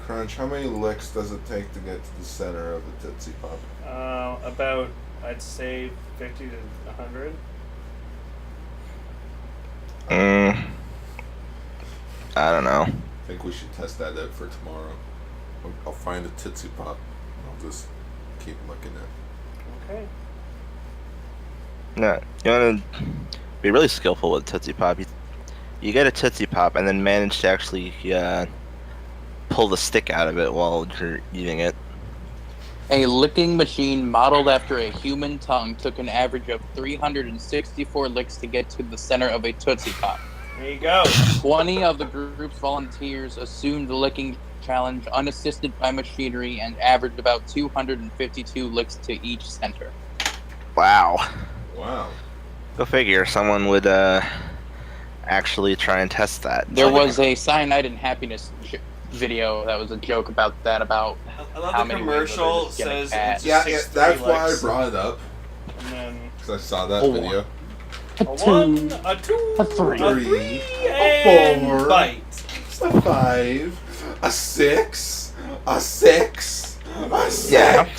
Crunch, how many licks does it take to get to the center of the Tootsie Pop? About, I'd say 50 to 100. I don't know. I think we should test that out for tomorrow. I'll find a Tootsie Pop. I'll just keep looking at it. Okay. No, you want to be really skillful with Tootsie Pop. You get a Tootsie Pop and then manage to actually pull the stick out of it while you're eating it. A licking machine modeled after a human tongue took an average of 364 licks to get to the center of a Tootsie Pop. There you go. 20 of the group's volunteers assumed the licking challenge unassisted by machinery and averaged about 252 licks to each center. Wow. Wow. Go figure. Someone would actually try and test that. There was a Cyanide and Happiness video that was a joke about that, about I love how the many commercial ways that says get it Yeah, just yeah, takes that's 3 why I licks. brought it up. And then Because I saw that Oh, video. a 1, a 2, a 3, a 3, a and 4, bite. a 5, a 6, a 6, a 6. Yeah.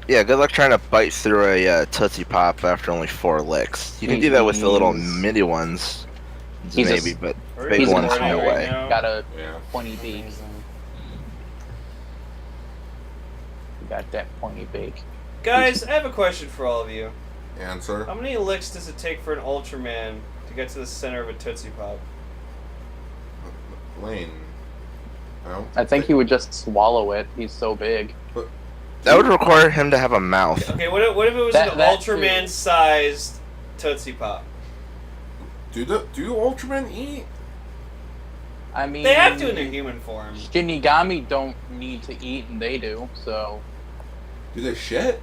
Yeah, good luck trying to bite through a Tootsie Pop after only 4 licks. You can do that with the little mini ones, maybe, but big he's ones, recording no right way. now. got a Yeah. pointy beak. Got that pointy beak. Guys, I have a question for all of you. Answer. How many licks does it take for an Ultraman to get to the center of a Tootsie Pop? Lane. I think he would just swallow it. He's so big. That would require him to have a mouth. Okay, what if it was That an too. Ultraman-sized Tootsie Pop? Do Ultraman eat? I mean, They have to in their human form. Shinigami don't need to eat, and they do. So Do they shit?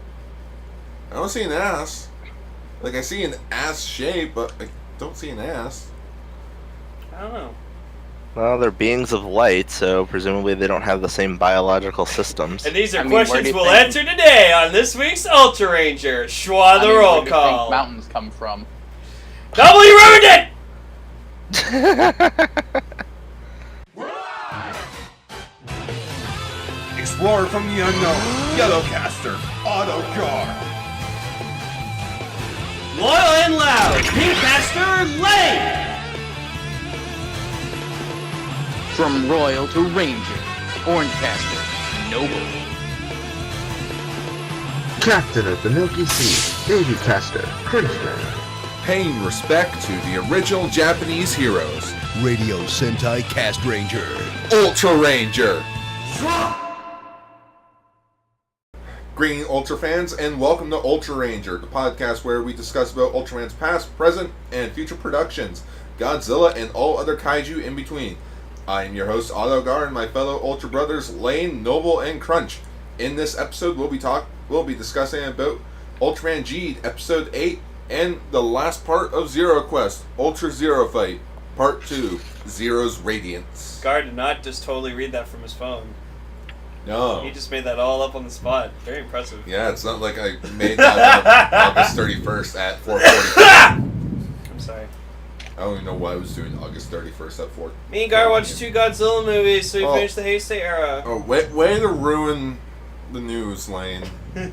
I don't see an ass. Like, I see an ass shape, but I don't see an ass. I don't know. Well, they're beings of light, so presumably they don't have the same biological systems. And these are I mean, where do questions you we'll think- answer today on this week's Ultraranger. Schwa the I mean, roll where do you call. think mountains come from? W ruined it! Explorer from the unknown, Yellowcaster, Auto Car. Loyal and loud, Pinkcaster Lane! From Royal to Ranger, Orangecaster, Noble. Captain of the Milky Sea, Baby Caster, Cringeman. Paying respect to the original Japanese heroes, Radio Sentai Castranger, Ultraranger. Greeting Ultra fans, and welcome to Ultraranger, the podcast where we discuss about Ultraman's past, present, and future productions, Godzilla, and all other kaiju in between. I am your host, Autogar, and my fellow Ultra brothers, Lane, Noble, and Crunch. In this episode, we'll be discussing about Ultraman G, Episode 8, and the last part of Zero Quest, Ultra Zero Fight, Part 2, Zero's Radiance. Guard did not just totally read that from his phone. No. He just made that all up on the spot. Very impressive. Yeah, it's not like I made that up August 31st at 4:45. I'm sorry. I don't even know why I was doing August 31st at 4. Me and Gar watched 2 Godzilla movies, so we Oh. finished the Heisei era. Oh, way to ruin the news, Lane. Well,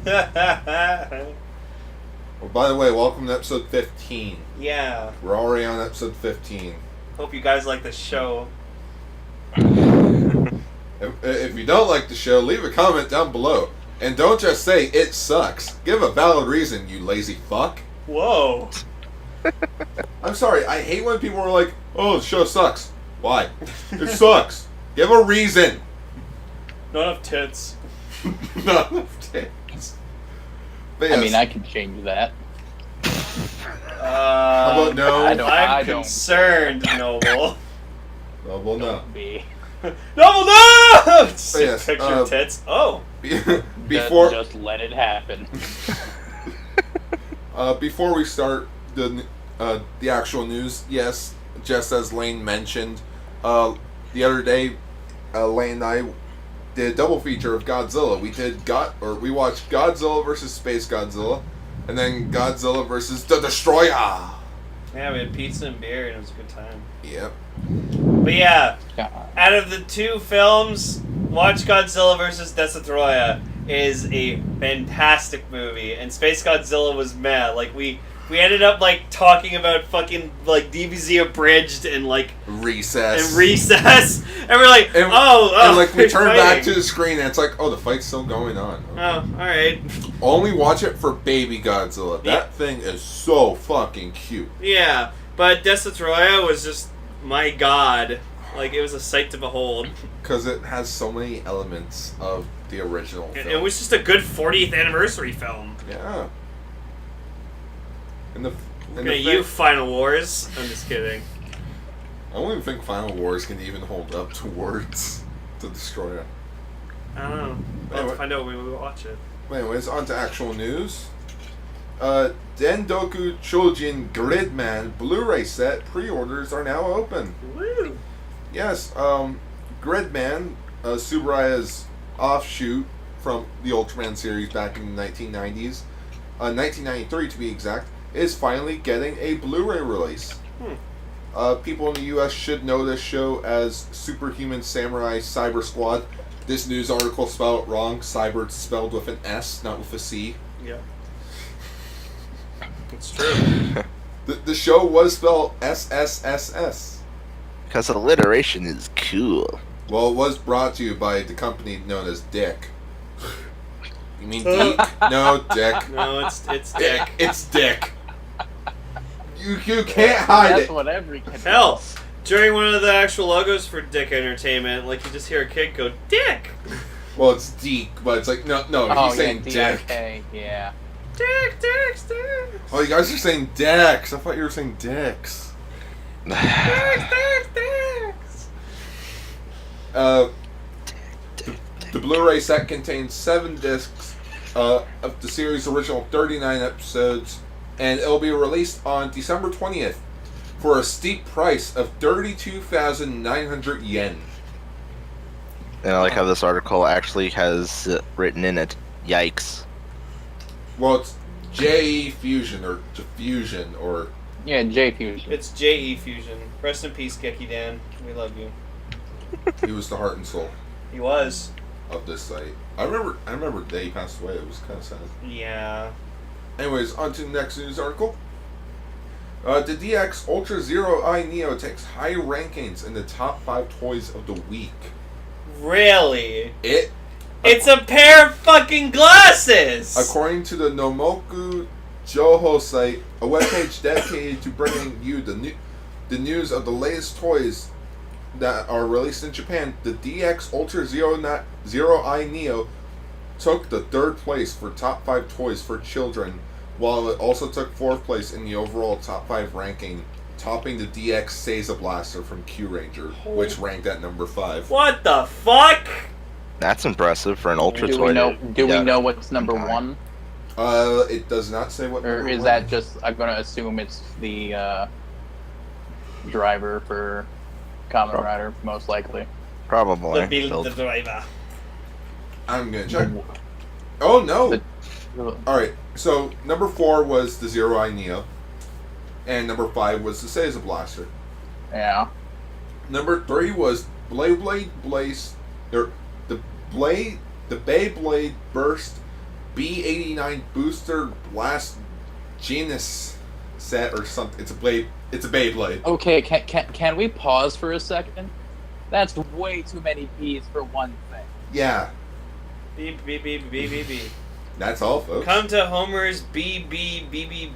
by the way, welcome to episode 15. Yeah. We're already on episode 15. Hope you guys like the show. If you don't like the show, leave a comment down below. And don't just say, it sucks. Give a valid reason, you lazy fuck. Whoa. I'm sorry, I hate when people are like, oh, the show sucks. Why? It sucks. Give a reason. Not enough tits. Not enough tits. But I yes, mean, I could change that. how about no? I don't- I'm don't. concerned, Noble. Oh, well, no. Be Noble, no! Just yes, picture of tits. Oh. Before just let it happen. before we start the actual news, yes, just as Lane mentioned, the other day, Lane and I did a double feature of Godzilla. We watched Godzilla versus Space Godzilla, and then Godzilla versus the Destroyer. Yeah, we had pizza and beer, and it was a good time. Yep. But yeah, God. out of the two films, watch Godzilla vs. Destroyer is a fantastic movie, and Space Godzilla was meh. Like we ended up like talking about fucking like DBZ Abridged and like Recess. and we're like, And like we they're turn back fighting. to the screen and it's like, oh, the fight's still going on. Okay. Oh, all right. Only watch it for Baby Godzilla. That thing is so fucking cute. Yeah, but Destroyer was just my god. Like it was a sight to behold. Because it has so many elements of the original film. It was just a good 40th anniversary film. Yeah. Look at you, Final Wars. I'm just kidding. I don't even think Final Wars can even hold up towards the Destroyer. I don't know. We'll have to find out when we watch it. Anyways, on to actual news. Dendoku Chojin Gridman Blu-ray set pre-orders are now open. Woo! Yes, Gridman, Tsuburaya's offshoot from the Ultraman series back in the 1990s, 1993 to be exact, is finally getting a Blu-ray release. People in the U.S. should know this show as Superhuman Samurai Cyber Squad. This news article spelled it wrong. Cyber spelled with an S, not with a C. Yeah. It's true. The show was spelled SSSS. Because alliteration is cool. Well, it was brought to you by the company known as Dick. You mean Deke? No, Dick. No, it's Dick. It's Dick. You can't hide That's it. what every kid Hell, does. during one of the actual logos for Dick Entertainment, like you just hear a kid go, Dick! Well, it's Deke, but it's like, no, he's saying Dick. D-I-K, yeah. Dick! Oh, you guys are saying Dex. I thought you were saying Dicks. The Blu-ray set contains 7 discs of the series' original 39 episodes, and it'll be released on December 20th for a steep price of 32,900 yen. And I like how this article actually has written in it, yikes. Well, it's JE Fusion or Fusion or Yeah, J-Fusion. It's J.E. Fusion. Rest in peace, Geki Dan. We love you. he was the heart and soul He was. of this site. I remember the day he passed away. It was kind of sad. Yeah. Anyways, on to the next news article. The DX Ultra Zero Eye Neo takes high rankings in the top 5 toys of the week. Really? It's a pair of fucking glasses! According to the Nomoku Joho site, a webpage dedicated to bringing you the news of the latest toys that are released in Japan, the DX Ultra Zero Eye Neo took the 3rd place for top 5 toys for children, while it also took 4th place in the overall top 5 ranking, topping the DX Seiza Blaster from Q Ranger, which ranked at number 5. What the fuck? That's impressive for an Ultra Do toy. we know what's number 1? It does not say what Or number is 1 that just, I'm going to assume it's the driver for Kamen Rider, most likely. Probably. The driver. I'm gonna check. Oh no! Alright, so number 4 was the Zero Eye Neo, and number 5 was the Seiza Blaster. Yeah. Number 3 was Blaze, or the Beyblade Burst B89 Booster Blast Genus set or something. It's a Beyblade. Okay, can we pause for a second? That's way too many P's for one thing. Yeah, Beep, beep, beep, beep, beep, beep. that's all, folks. Come to Homer's BBBBBQ.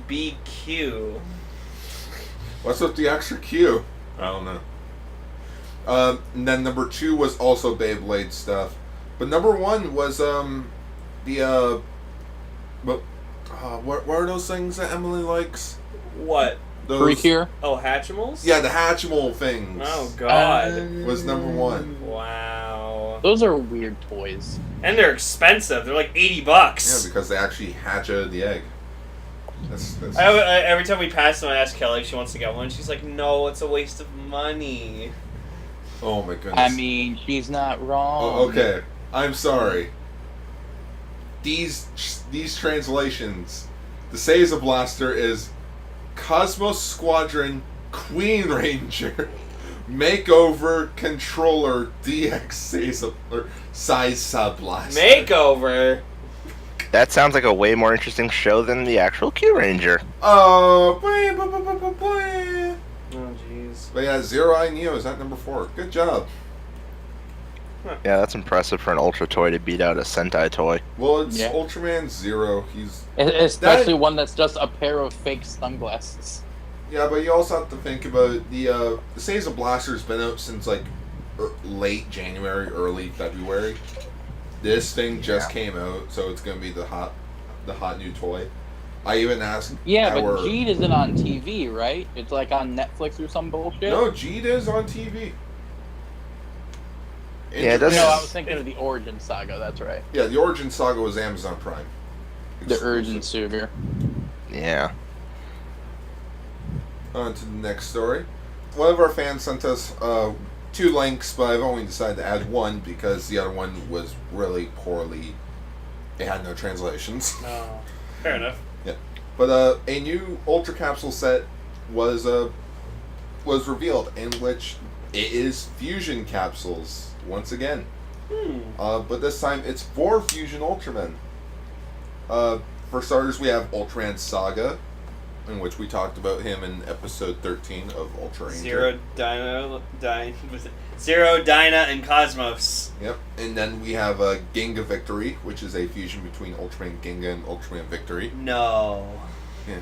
What's with the extra Q? I don't know. And then number 2 was also Beyblade stuff, but number 1 was what are those things that Emily likes? What? Those, Precure? Oh, Hatchimals? Yeah, the Hatchimal things. Oh, God. Was number 1. Wow. Those are weird toys. And they're expensive. They're like $80. Yeah, because they actually hatch out of the egg. That's Every time we pass them, I ask Kelly if she wants to get one. She's like, no, it's a waste of money. oh my goodness. I mean, she's not wrong. Oh, okay. I'm sorry. These translations, the Seiza Blaster is Cosmos Squadron Queen Ranger Makeover Controller DX Size Blaster. Makeover. That sounds like a way more interesting show than the actual Q Ranger. Oh, jeez. but yeah, Zero Eye Neo is at number 4. Good job. Yeah, that's impressive for an Ultra toy to beat out a Sentai toy. Well, it's Yeah. Ultraman Zero. He's Especially one that's just a pair of fake sunglasses. yeah, but you also have to think about the Seiza Blaster's been out since like late January, early February. This thing just came out, so it's gonna be the hot new toy. I even asked. Yeah, but Jeed isn't on TV, right? It's like on Netflix or some bullshit. No, Jeed is on TV. Yeah, it doesn't- No, I was thinking of the Origin Saga. That's right. Yeah, the Origin Saga was Amazon Prime. The Urgent Sugar. Yeah. On to the next story. One of our fans sent us 2 links, but I've only decided to add one because the other one was really poorly. It had no translations. No. Fair enough. Yeah, but a new Ultra Capsule set was revealed, in which it is fusion capsules once again. But this time it's 4 fusion Ultramen. For starters, we have Ultraman Saga, in which we talked about him in episode 13 of Ultraranger. Zero, Dyna, and Cosmos. Yep, and then we have Ginga Victory, which is a fusion between Ultraman Ginga and Ultraman Victory. No. Yeah.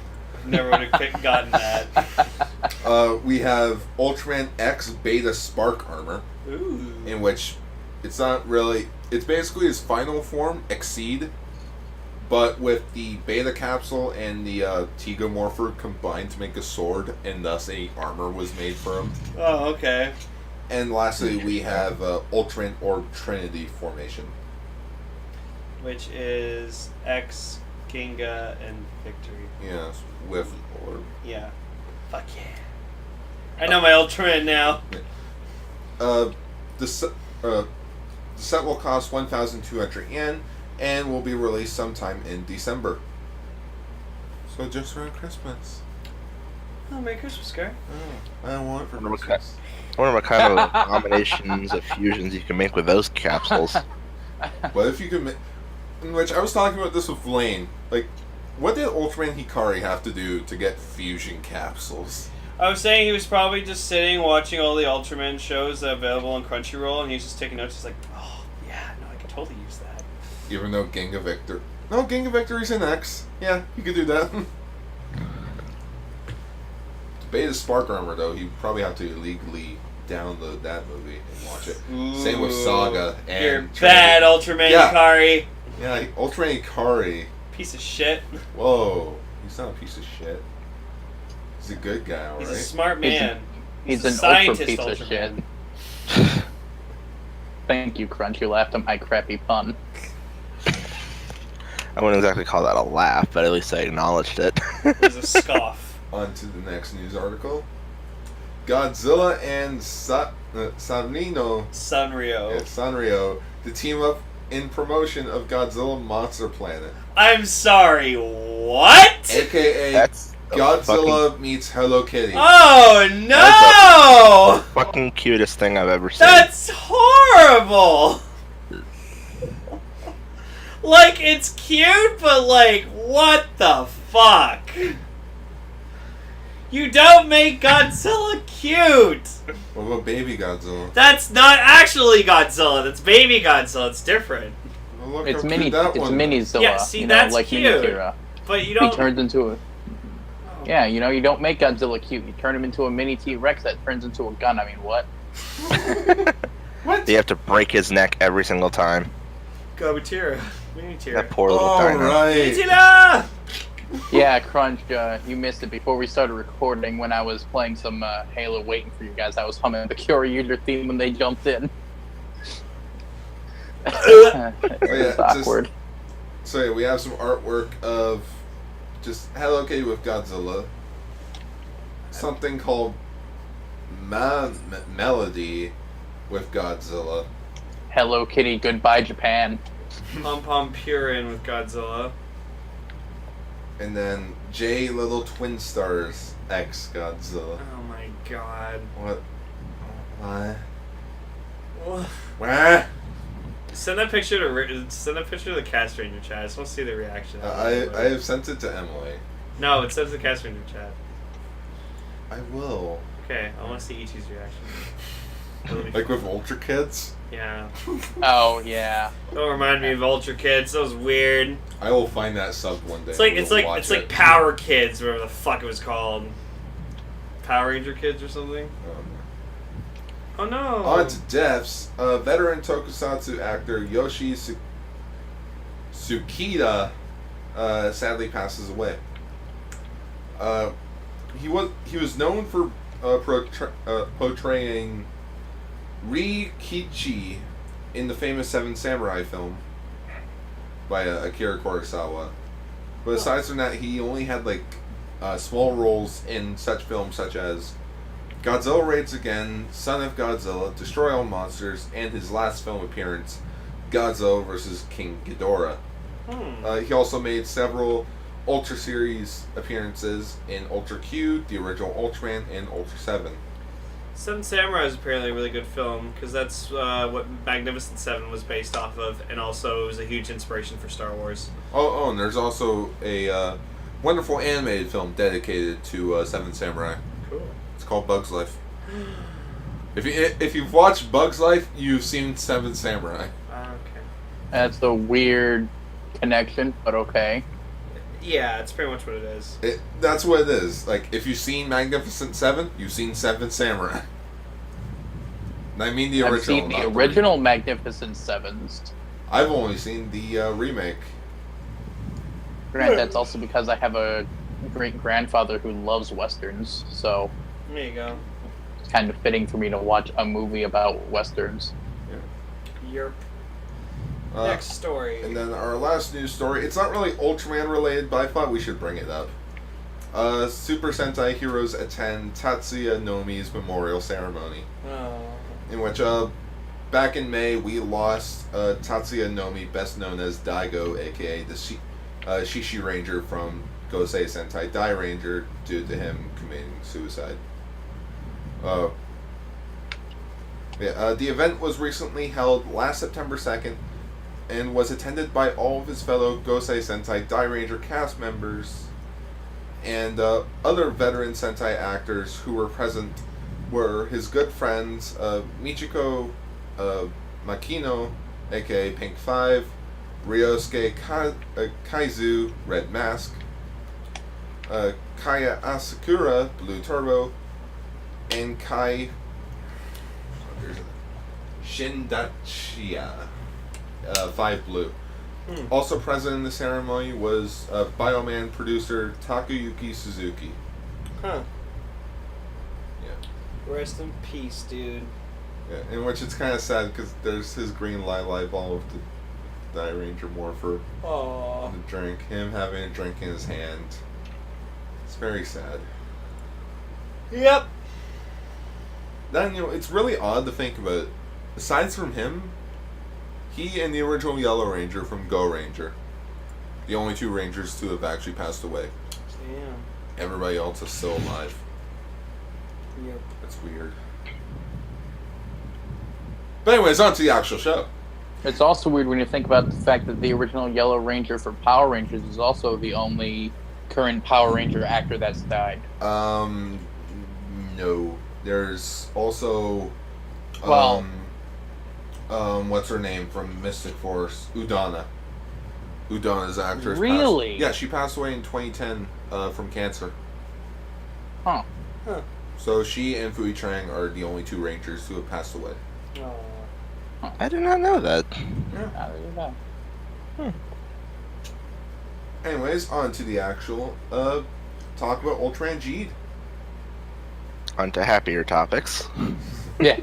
Never would have gotten that. We have Ultraman X Beta Spark Armor, Ooh. in which it's not really... It's basically his final form, Exceed, but with the Beta Capsule and the Tiga Morpher combined to make a sword, and thus a armor was made for him. Oh, okay. And lastly, we have Ultraman Orb Trinity Formation. Which is X, Ginga, and Victory. Yes, with Orb. Yeah. Fuck yeah. I know my Ultraman now. The set will cost 1,200 yen and will be released sometime in December. So just around Christmas. Oh, Merry Christmas, Scar. Oh, I don't want it for Wonder what Christmas. I wonder what kind of combinations of fusions you can make with those capsules. What if you could make... In which I was talking about this with Lane. Like, what did Ultraman Hikari have to do to get fusion capsules? I was saying he was probably just sitting watching all the Ultraman shows available on Crunchyroll, and he's just taking notes. He's like, oh, yeah, no, I could totally use that. Even though Ginga Victor... No, Ginga Victory's in X. Yeah, you could do that. Beta Spark Armor, though, he'd probably have to illegally download that movie and watch it. Same with Saga and You're Trinity. bad, Ultraman Hikari. Yeah, Ultraman Hikari. Piece of shit. Whoa, he's not a piece of shit. He's a good guy, alright? He's a smart man. He's a an scientist ultra piece of shit. Ultraman. Thank you, Crunch. You laughed at my crappy pun. I wouldn't exactly call that a laugh, but at least I acknowledged it. He's a scoff. On to the next news article. Godzilla and Sanrio. Sanrio. Yeah, Sanrio to team up in promotion of Godzilla Monster Planet. I'm sorry, what? AKA That's the Godzilla meets Hello Kitty. Oh no! fucking cutest thing I've ever seen. That's horrible! Like, it's cute, but like, what the fuck? You don't make Godzilla cute! What about Baby Godzilla? That's not actually Godzilla, that's baby Godzilla, it's different. Well, look It's how mini. cute that It's one mini is. Zilla. Yeah, see, you know, that's like cute. Mini Kira. But you He don't... turns into a. Yeah, you know, you don't make Godzilla cute. You turn him into a mini T-Rex that turns into a gun. I mean, what? What? You have to break his neck every single time. Gobatira. Mini That Tira. poor little dino. Alright. Tira! Yeah, Crunch, you missed it before we started recording when I was playing some Halo waiting for you guys. I was humming the Kyoryuger theme when they jumped in. It's awkward. So yeah, we have some artwork of just Hello Kitty with Godzilla. Something called Melody with Godzilla. Hello Kitty, goodbye Japan. Pom Pom Purin with Godzilla. And then J Little Twin Stars X Godzilla. Oh my god. What? What? What? Send that picture to the Cast Ranger chat. I just want to see the reaction. I have sent it to Emily. No, it says the Cast Ranger chat. I will. Okay, I want to see Ichi's reaction. Like with Ultra Kids? Yeah. Oh yeah. Don't remind me of Ultra Kids. That was weird. I will find that sub one day. It's like Power Kids, whatever the fuck it was called. Power Ranger Kids or something. Oh no. On to deaths. Veteran tokusatsu actor Yoshi Tsukida sadly passes away. He was known for portraying Rikichi in the famous Seven Samurai film by Akira Kurosawa. But aside from that, he only had like small roles in such films such as Godzilla Raids Again, Son of Godzilla, Destroy All Monsters, and his last film appearance, Godzilla vs. King Ghidorah. He also made several Ultra Series appearances in Ultra Q, the original Ultraman, and Ultra 7. Seven Samurai is apparently a really good film because that's what Magnificent Seven was based off of, and also it was a huge inspiration for Star Wars. Oh, and there's also a wonderful animated film dedicated to Seven Samurai. Cool. It's called Bug's Life. If you've watched Bug's Life, you've seen Seven Samurai. Okay. That's a weird connection, but okay. Yeah, it's pretty much what it is. That's what it is. Like, if you've seen Magnificent Seven, you've seen Seven Samurai. And I mean the original. I've seen the not original Magnificent Sevens. I've only seen the remake. Grant, that's also because I have a great-grandfather who loves Westerns, so There you go. it's kind of fitting for me to watch a movie about Westerns. Yerp. Next story. And then our last news story. It's not really Ultraman related, but I thought we should bring it up. Super Sentai heroes attend Tatsuya Nomi's memorial ceremony. Oh. In which, back in May, we lost Tatsuya Nomi, best known as Daigo, aka the Shishi Ranger from Gosei Sentai Dai Ranger, due to him committing suicide. The event was recently held last September 2nd and was attended by all of his fellow Gosei Sentai Dai Ranger cast members, and other veteran Sentai actors who were present were his good friends Michiko Makino, aka Pink 5, Ryosuke Kaizu, Red Mask, Kaya Asakura, Blue Turbo, and Kai Shindachiya, 5 Blue. Also present in the ceremony was Bioman producer Takayuki Suzuki. Huh. Yeah. Rest in peace, dude. Yeah, in which it's kind of sad because there's his green light ball with the Dai Ranger Morpher. Aww. And the drink. Him having a drink in his hand. It's very sad. Yep. Then, it's really odd to think about. Aside from him, he and the original Yellow Ranger from Go Ranger, the only 2 Rangers to have actually passed away. Damn. Everybody else is still alive. Yep. That's weird. But anyways, on to the actual show. It's also weird when you think about the fact that the original Yellow Ranger for Power Rangers is also the only current Power Ranger actor that's died. No. There's also, Well- what's her name from Mystic Force? Udana. Udana's actress. Really? Yeah, she passed away in 2010 from cancer. Huh. So she and Fui Chang are the only 2 Rangers who have passed away. Aww. I did not know that. Ah, there you go. Anyways, on to the actual talk about Ultraman Geed. On to happier topics. Yeah.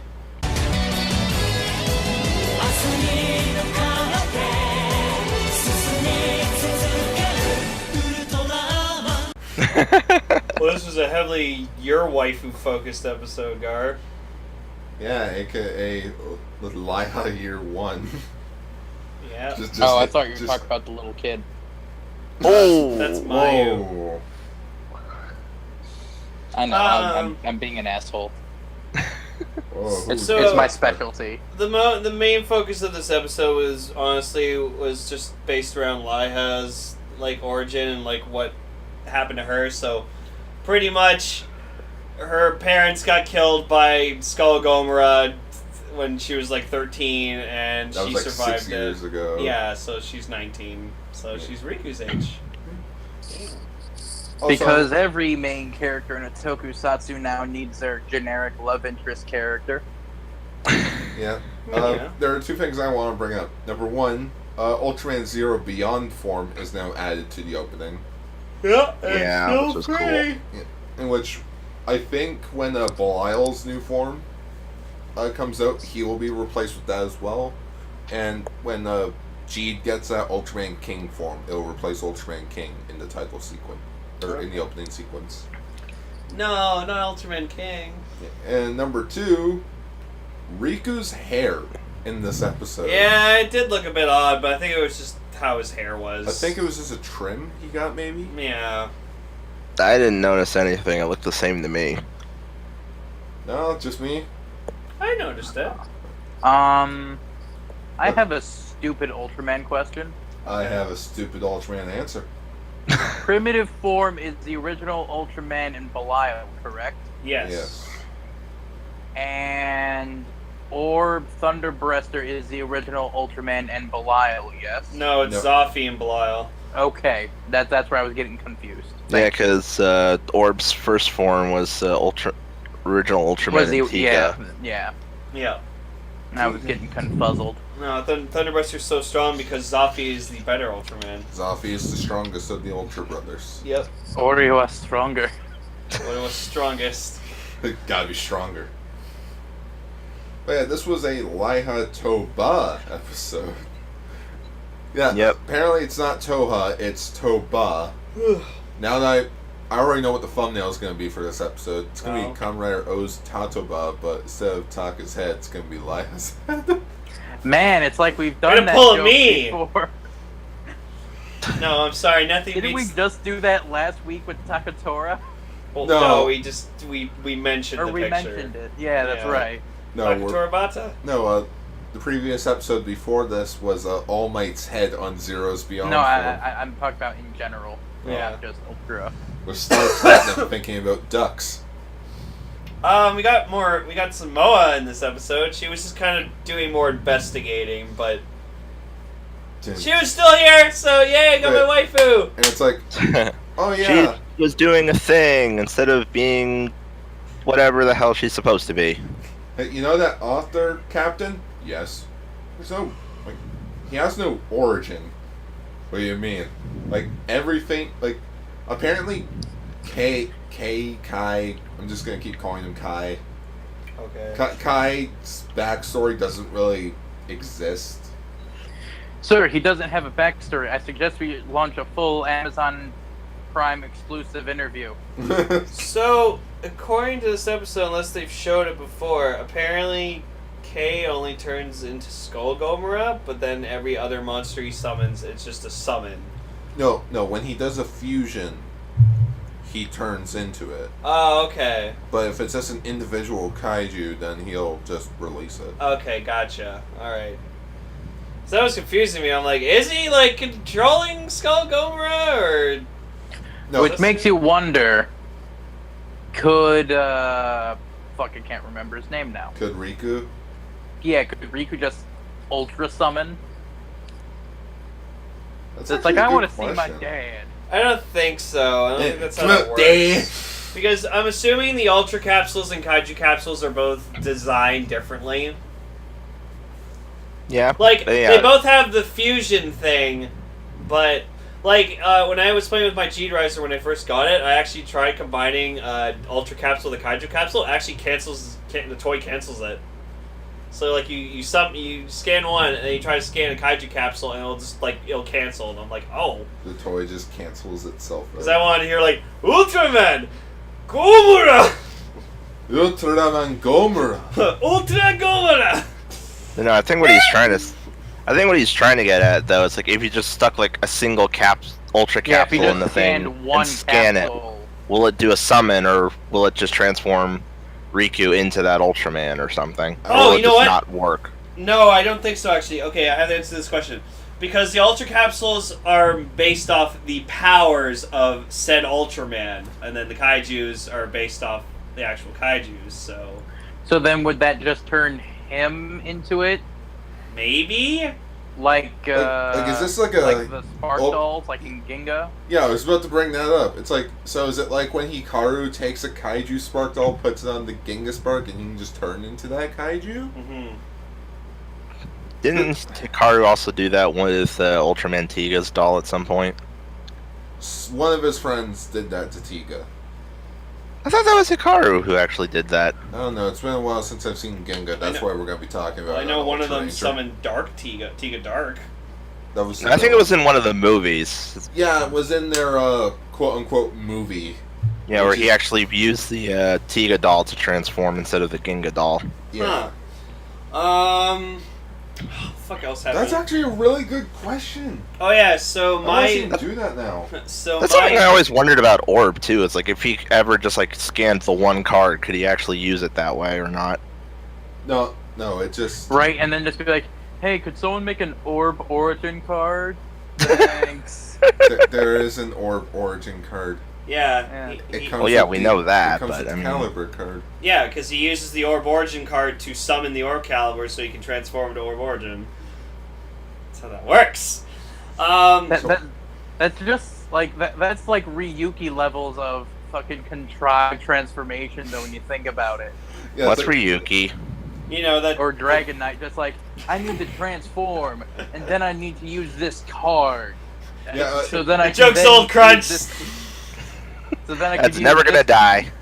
Well, this was a heavily your waifu focused episode, Gar. Yeah, aka Laiha Year 1. Yeah. I thought you were talking about the little kid. Oh, That's Mayu. Whoa. I know, I'm being an asshole. Oh, It's So- my specialty. The main focus of this episode was just based around Liha's like origin and like what happened to her. So pretty much, her parents got killed by Skull Gomorrah when she was like 13, and that she was like survived 6 years ago. Yeah, so she's 19. So she's Riku's age. Also, Because every main character in a tokusatsu now needs their generic love interest character. yeah. Yeah. There are two things I want to bring up. Number one, Ultraman Zero Beyond form is now added to the opening, Yeah, Yeah, which was cool. in which I think when Belial's new form comes out, he will be replaced with that as well. And when Jeed gets that Ultraman King form, it will replace Ultraman King in the title sequence, or in the opening sequence. No, not Ultraman King. And number two, Riku's hair in this episode. Yeah, it did look a bit odd, but I think it was just how his hair was. I think it was just a trim he got, maybe. Yeah. I didn't notice anything. It looked the same to me. No, just me. I noticed it. I have a stupid Ultraman question. I have a stupid Ultraman answer. Primitive form is the original Ultraman in Belial, correct? Yes. And Orb Thunderbreaster is the original Ultraman and Belial, yes? No, it's No. Zoffy and Belial. Okay, that's where I was getting confused. Yeah, because Orb's first form was original Ultraman in Tika. Yeah. Yeah. I was getting confuzzled. No, Thunderbreaster's so strong because Zoffy is the better Ultraman. Zoffy is the strongest of the Ultra Brothers. Yep. Ori was stronger. What was strongest? Gotta be stronger. But yeah, this was a Liha Toba episode. Yeah, Yep. apparently it's not Toha, it's Toba. Now that I already know what the thumbnail is going to be for this episode. It's going to Oh. be Kamen Rider O's Tatoba, but instead of Taka's head, it's going to be Liha's head. Man, it's like we've done You're that pulling joke me. before. No, I'm sorry. Nothing Didn't we beats. just do that last week with Takatora? Well, No. no, we mentioned Or the we picture. mentioned it. Yeah, that's Yeah. right. No, the previous episode before this was All Might's head on Zero's Beyond No, form. I'm talking about in general. Yeah. Not just Ultra. With Star Platinum thinking about ducks. We got some Moa in this episode. She was just kind of doing more investigating, but she was still here, so yay, I got my waifu. And it's like, oh yeah. She was doing a thing instead of being whatever the hell she's supposed to be. Hey, you know that author captain? Yes. There's no, like, he has no origin. What do you mean? Like, everything, like, apparently, Kai, I'm just gonna keep calling him Kai. Okay. Kai's backstory doesn't really exist. Sir, he doesn't have a backstory. I suggest we launch a full Amazon Prime exclusive interview. So, according to this episode, unless they've showed it before, apparently K only turns into Skull Gomorrah, but then every other monster he summons, it's just a summon. No, when he does a fusion, he turns into it. Oh, okay. But if it's just an individual kaiju, then he'll just release it. Okay, gotcha. Alright. So that was confusing me. I'm like, is he, like, controlling Skull Gomorrah, or... No, Which makes you wonder, could, fuck, I can't remember his name now. could Riku? Yeah, could Riku just Ultra Summon? That's It's like, actually a I good want to see my question. dad. I don't think so. I don't think that's how Come that up, works. Dad. Because I'm assuming the Ultra Capsules and Kaiju Capsules are both designed differently. Yeah. Like, they both have the fusion thing, but, like, when I was playing with my G-Riser when I first got it, I actually tried combining Ultra Capsule with the Kaiju Capsule. It actually the toy cancels it. So, like, you scan one, and then you try to scan a Kaiju Capsule, and it'll cancel, and I'm like, oh. The toy just cancels itself. Because I wanted to hear, like, Ultraman! Gomorrah! Ultraman Gomorrah. Ultra Gomorrah! No, I think what he's trying to get at though is like if you just stuck like a single ultra Yeah, if you capsule in just the thing scanned one and scan it. capsule. will it do a summon, or will it just transform Riku into that Ultraman or something? Or Oh, will you know it just what? not work? No, I don't think so, actually. Okay, I have to answer this question. Because the Ultra Capsules are based off the powers of said Ultraman, and then the Kaijus are based off the actual Kaijus, so... So then would that just turn him into it? Maybe? Like, is this like a... Like the Spark Dolls, like in Ginga? Yeah, I was about to bring that up. It's like, so is it like when Hikaru takes a Kaiju Spark Doll, puts it on the Ginga Spark, and he can just turn into that Kaiju? Mm-hmm. Didn't Hikaru also do that with Ultraman Tiga's doll at some point? One of his friends did that to Tiga. I thought that was Hikaru who actually did that. I don't know, it's been a while since I've seen Genga. That's why we're going to be talking about I know one of them Ultraranger. summoned Dark Tiga Dark. That was I think it was in one of the movies. Yeah, it was in their quote-unquote movie. Yeah, where he actually used the Tiga doll to transform instead of the Ginga doll. Yeah. Fuck else happened? That's actually a really good question. Oh yeah, so I my... want to do that now. So That's my... something I always wondered about Orb, too. It's like, if he ever just, like, scanned the one card, could he actually use it that way or not? No, it just... Right, and then just be like, hey, could someone make an Orb Origin card? Thanks. there is an Orb Origin card. Yeah. It comes Well, yeah, with we the- know that, it comes but, with I the mean... Caliber card. Yeah, because he uses the Orb Origin card to summon the Orb Caliber so he can transform into Orb Origin. That's how that works. That's just like that's like Ryuki levels of fucking contrived transformation, though, when you think about it. Yeah, What's it's like- Ryuki? You know, that... Or Dragon Knight, just like, I need to transform, and then I need to use this card. Yeah, so then I can joke's then old use crunch. So then I can That's use never gonna this- die.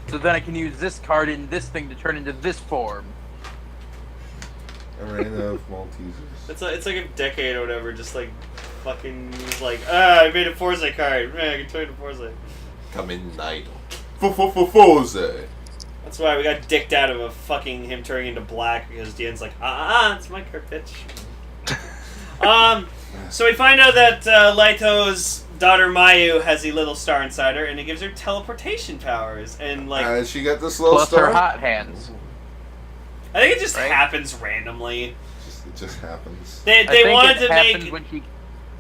So then I can use this card in this thing to turn into this form. Arena of Maltesers. It's like a decade or whatever, just like fucking like, I made a Forza card. Man, I can turn into Forza. Come in night. Forza. That's why we got dicked out of a fucking him turning into black because Dian's like, it's my card, bitch. So we find out that Leito's daughter Mayu has a little star inside her, and it gives her teleportation powers. And like, She got this little Plus star. her hot hands. I think it just Right? happens randomly. It just happens. They I think wanted it to happens make. when she.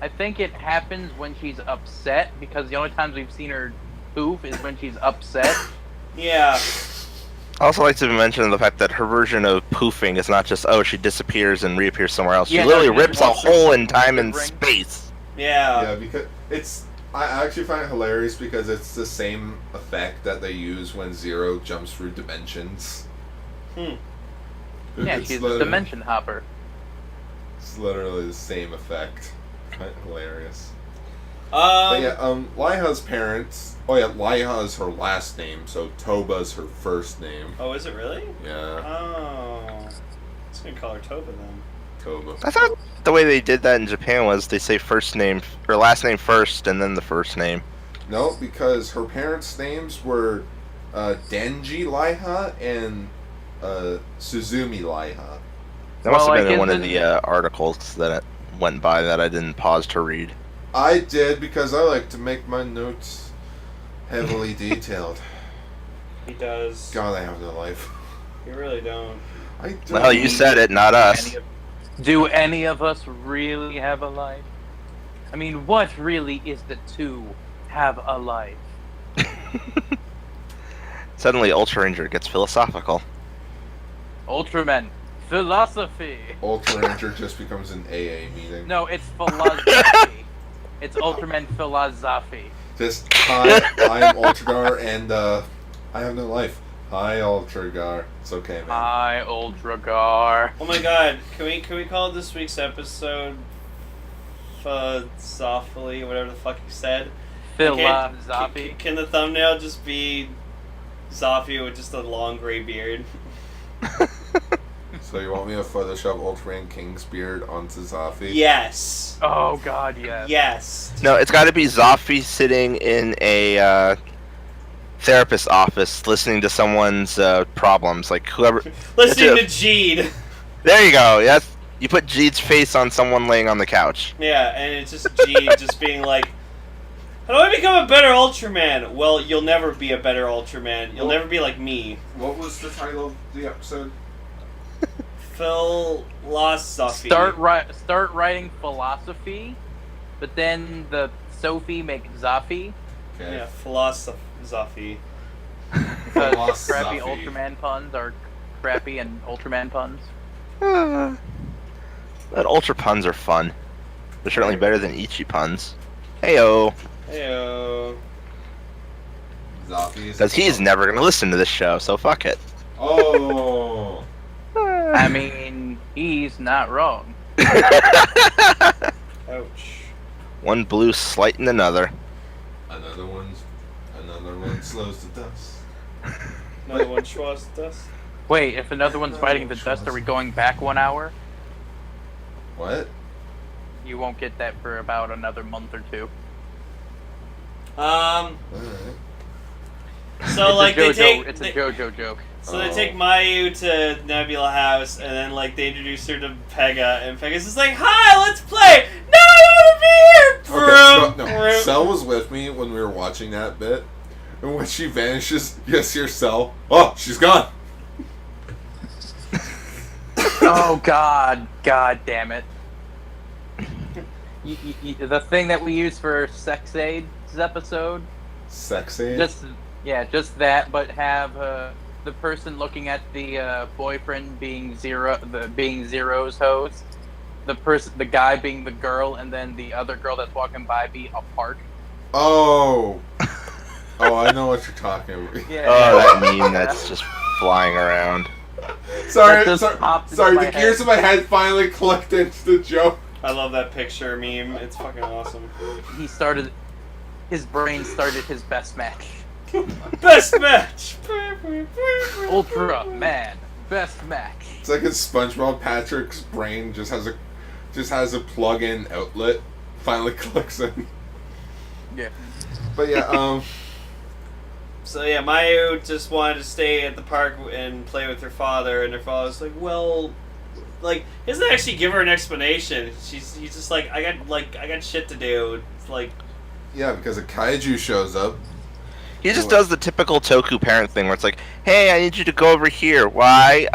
I think it happens when she's upset, because the only times we've seen her poof is when she's upset. Yeah. I also like to mention the fact that her version of poofing is not just, she disappears and reappears somewhere else. Yeah, She no, literally she rips just a walks hole through in time the and ring. space. Yeah. Yeah, because it's... I actually find it hilarious because it's the same effect that they use when Zero jumps through dimensions. Yeah, It's she's a literally- dimension hopper. It's literally the same effect. Kind of hilarious. But yeah, Laiha's parents... Oh yeah, Laiha is her last name, so Toba's her first name. Oh, is it really? Yeah, Oh. I was gonna call her Toba then. Toba. I thought the way they did that in Japan was they say first name, or last name first, and then the first name. No, because her parents' names were Denji Laiha and Suzumi Laiha. That must Well, have been like, in one of in the articles that went by that I didn't pause to read. I did because I like to make my notes heavily detailed. He does. God, I have no life. You really don't. I don't. Well, you said it, not us. Do any of us really have a life? I mean, what really is the to have a life? Suddenly, Ultraranger gets philosophical. Ultraman, philosophy. Ultraranger just becomes an AA meeting. No, it's philosophy. It's Ultraman philosophy. Just, hi, I'm Ultragar, and I have no life. Hi, Ultragar. It's okay, man. Hi, Ultragar. Oh my god, can we call this week's episode softly, whatever the fuck you said? Philosophy. Can the thumbnail just be Zoffy with just a long gray beard? So you want me to Photoshop Ultraman King's beard onto Zoffy? Yes. Oh god, yes. Yes. No, it's got to be Zoffy sitting in a therapist's office listening to someone's problems. Like, whoever... Listening to Jeed. There you go. Yes, you put Jeed's face on someone laying on the couch. Yeah, and it's just Jeed just being like, How do I become a better Ultraman? Well, you'll never be a better Ultraman. You'll never be like me. What was the title of the episode? PhilosZoffy. Start writing philosophy, but then the Sophie make Zoffy. Okay. Yeah, PhilosZoffy. Because crappy Philosophy. Ultraman puns are crappy and Ultraman puns. But Ultra puns are fun. They're certainly better than Ichi puns. Heyo. Heyo. Zoffy. Because he's never gonna listen to this show, so fuck it. Oh. I mean, he's not wrong. Ouch. One blue slighting another. Another one slows to dust. Another one schwas dust. Wait, if another one's biting the dust, are we going back 1 hour? What? You won't get that for about another month or two. Alright. So like it's they a take JoJo joke. So they take Mayu to Nebula House, and then like they introduce her to Pega, and Pega's just like, "Hi, let's play." No, I want to be here. Okay, no. Cell was with me when we were watching that bit, and when she vanishes, you see her Cell. Oh, she's gone. Oh God damn it! The thing that we use for Sex Aids episode. Sexy. Just that, but have the person looking at the boyfriend being Zero's host, the guy being the girl, and then the other girl that's walking by be a park. Oh. Oh, I know what you're talking about. Yeah. Oh, that meme that's just flying around. Sorry. That just popped into Sorry. my The gears head. of my head finally clicked into the joke. I love that picture meme. It's fucking awesome. His brain started his best match. Best match. Ultraman, best match. It's like in SpongeBob. Patrick's brain just has a plug-in outlet. Finally clicks in. Yeah. But yeah. So yeah, Mayu just wanted to stay at the park and play with her father, and her father's like, well, like, he doesn't actually give her an explanation. He's just like, I got shit to do. It's like, Yeah, because a kaiju shows up. He just does the typical Toku parent thing where it's like, hey, I need you to go over here. Why?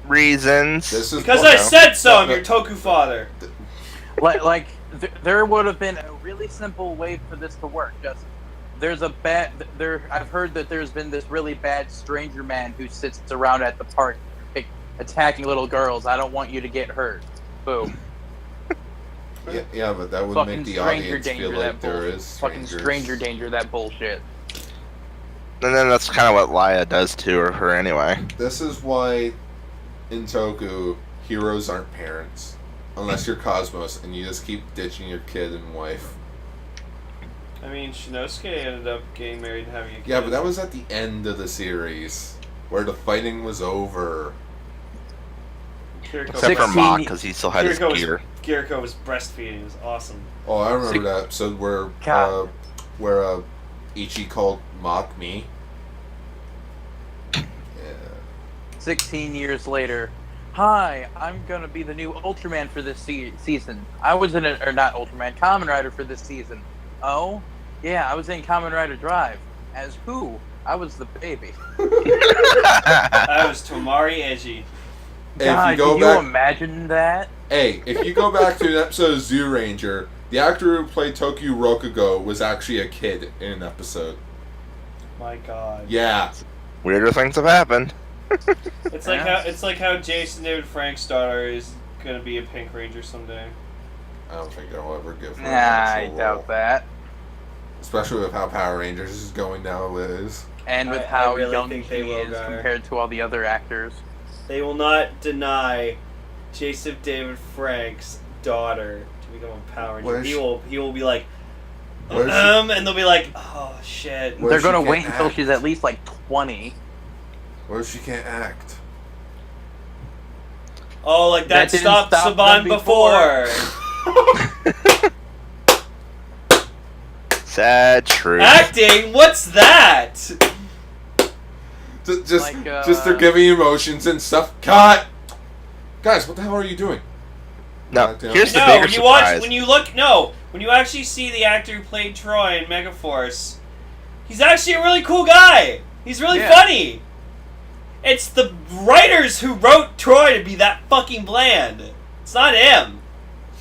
Reasons. This is because I said so. I'm your Toku father. There would have been a really simple way for this to work. Just I've heard that there's been this really bad stranger man who sits around at the park, attacking little girls. I don't want you to get hurt. Boom. Yeah, but that would Fucking make the stranger audience danger. feel like That there bullshit. is Fucking strangers. stranger danger. That bullshit. And then that's kind of what Laya does to her anyway. This is why in Toku, heroes aren't parents. Unless you're Cosmos and you just keep ditching your kid and wife. I mean, Shinosuke ended up getting married and having a kid. Yeah, but that was at the end of the series. Where the fighting was over. Kiriko Except for 16 Mach, because he still had his gear. Kiriko was breastfeeding. It was awesome. Oh, I remember that episode where God. Ichi called Mock me. Yeah. 16 years later. Hi, I'm gonna be the new Ultraman for this season. I was in not Ultraman, Kamen Rider for this season. Oh? Yeah, I was in Kamen Rider Drive. As who? I was the baby. I was Tomari Eiji. Hey, God, if you go can you back, imagine that? hey, if you go back to an episode of Zoolanger, the actor who played Tokyo Rokugo was actually a kid in an episode. My God. Yeah. Weirder things have happened. It's like how Jason David Frank's daughter is gonna be a Pink Ranger someday. I don't think I'll ever give her Nah, an I actual doubt role. that. Especially with how Power Rangers is going nowadays. And with I how really young think he they will, is Gunnar. compared to all the other actors. They will not deny Jason David Frank's daughter to become a Power Ranger. Where's He will be like, Where's and they'll be like, oh shit. Where They're she gonna can't wait until act. she's at least like 20. What if she can't act? Oh, like that That didn't stopped stop Saban them before. Sad truth. Acting? What's that? Just Like, they're giving emotions and stuff. Cut! Guys, what the hell are you doing? No, back down. here's the No, bigger when you watch, surprise. when you actually see the actor who played Troy in Megaforce, he's actually a really cool guy. He's really funny. It's the writers who wrote Troy to be that fucking bland. It's not him.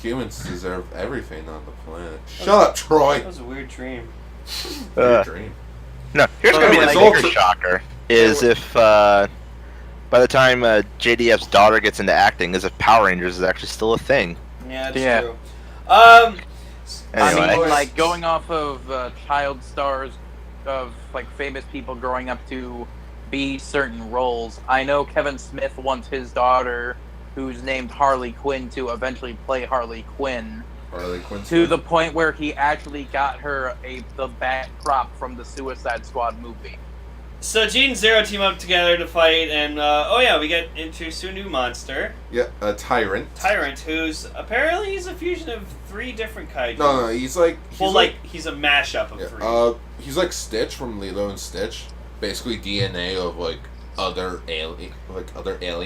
Humans deserve everything on the planet. Shut up, Troy. That was a weird dream. Weird dream. No, here's gonna be the Anyways, bigger shocker: is if by the time JDF's daughter gets into acting, is if Power Rangers is actually still a thing. Yeah, it's Yeah. true. Anyway, I mean, like, going off of child stars of, like, famous people growing up to be certain roles, I know Kevin Smith wants his daughter, who's named Harley Quinn, to eventually play Harley Quinn. Harley Quinn. To the point where he actually got her the backdrop from the Suicide Squad movie. So Gene and Zero team up together to fight, and we get introduced to a new monster, Yeah, a tyrant. Tyrant, who's apparently he's a fusion of 3 different kaiju. No, he's like. He's a mashup of 3. He's like Stitch from Lilo and Stitch. Basically, DNA of like other aliens.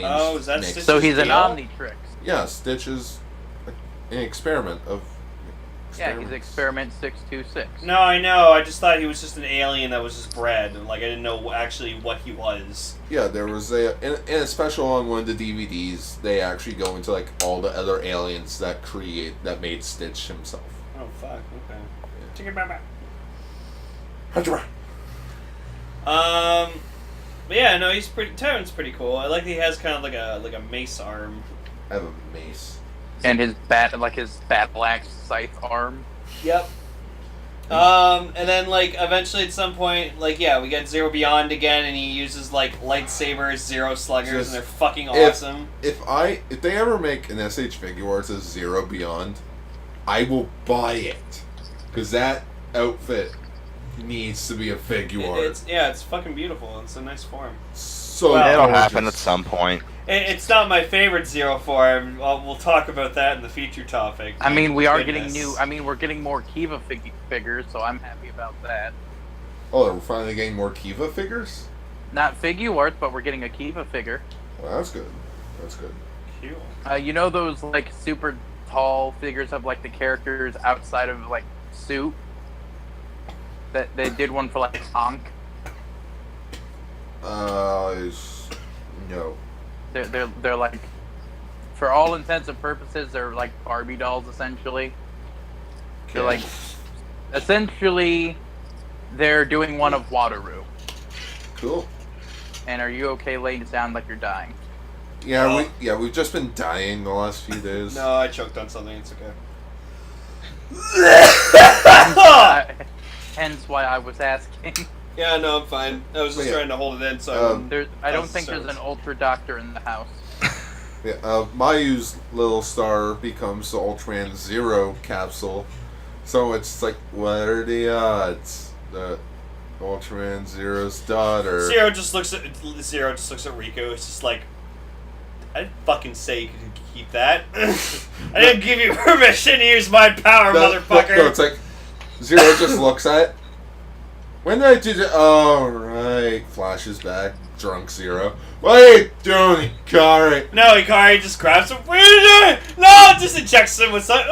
Oh, is that mixed. Stitch's So he's an deal? Omnitrix. Yeah, Stitch is an experiment of. Yeah, he's Experiment 626. No, I know. I just thought he was just an alien that was just bred. Like, I didn't know actually what he was. Yeah, there was in a special on one of the DVDs. They actually go into like all the other aliens that made Stitch himself. Oh, fuck. Okay. Take it back. But yeah, no, he's pretty. Tyrant's pretty cool. I like that he has kind of like a mace arm. I have a mace. And his battle axe scythe arm. Yep. And then like eventually at some point, like we get Zero Beyond again, and he uses like lightsabers, Zero Sluggers, and they're fucking awesome. If they ever make an SH figure where it says Zero Beyond, I will buy it because that outfit needs to be a figure. It's fucking beautiful. It's a nice form. So Well, it'll happen at some point. It's not my favorite Zero form. We'll talk about that in the feature topic. I mean, we are Goodness. getting we're getting more Kiva figures, so I'm happy about that. Oh, we're finally getting more Kiva figures? Not figure but we're getting a Kiva figure. Well, that's good. That's good. Cute. You know those like super tall figures of like the characters outside of like suit? That they did one for like Ankh. No. They're like, for all intents and purposes, they're like Barbie dolls essentially. They're like, essentially, they're doing one of Wataru. Cool. And are you okay laying it down like you're dying? Yeah, we've just been dying the last few days. No, I choked on something. It's okay. Hence why I was asking. Yeah, no, I'm fine. I was just trying to hold it in, so I don't think there's an Ultra Doctor in the house. Yeah, Mayu's little star becomes the Ultraman Zero capsule. So it's like, what are the odds? The Ultraman Zero's daughter. Zero just looks at Riku. It's just like, I didn't fucking say you could keep that. I didn't give you permission to use my power, motherfucker. No, it's like Zero just looks at it. When did I do that? Oh, right. Flashes back. Drunk Zero. What are you doing, Ikari? No, Ikari just grabs him. What are you doing? No, just injects him with something.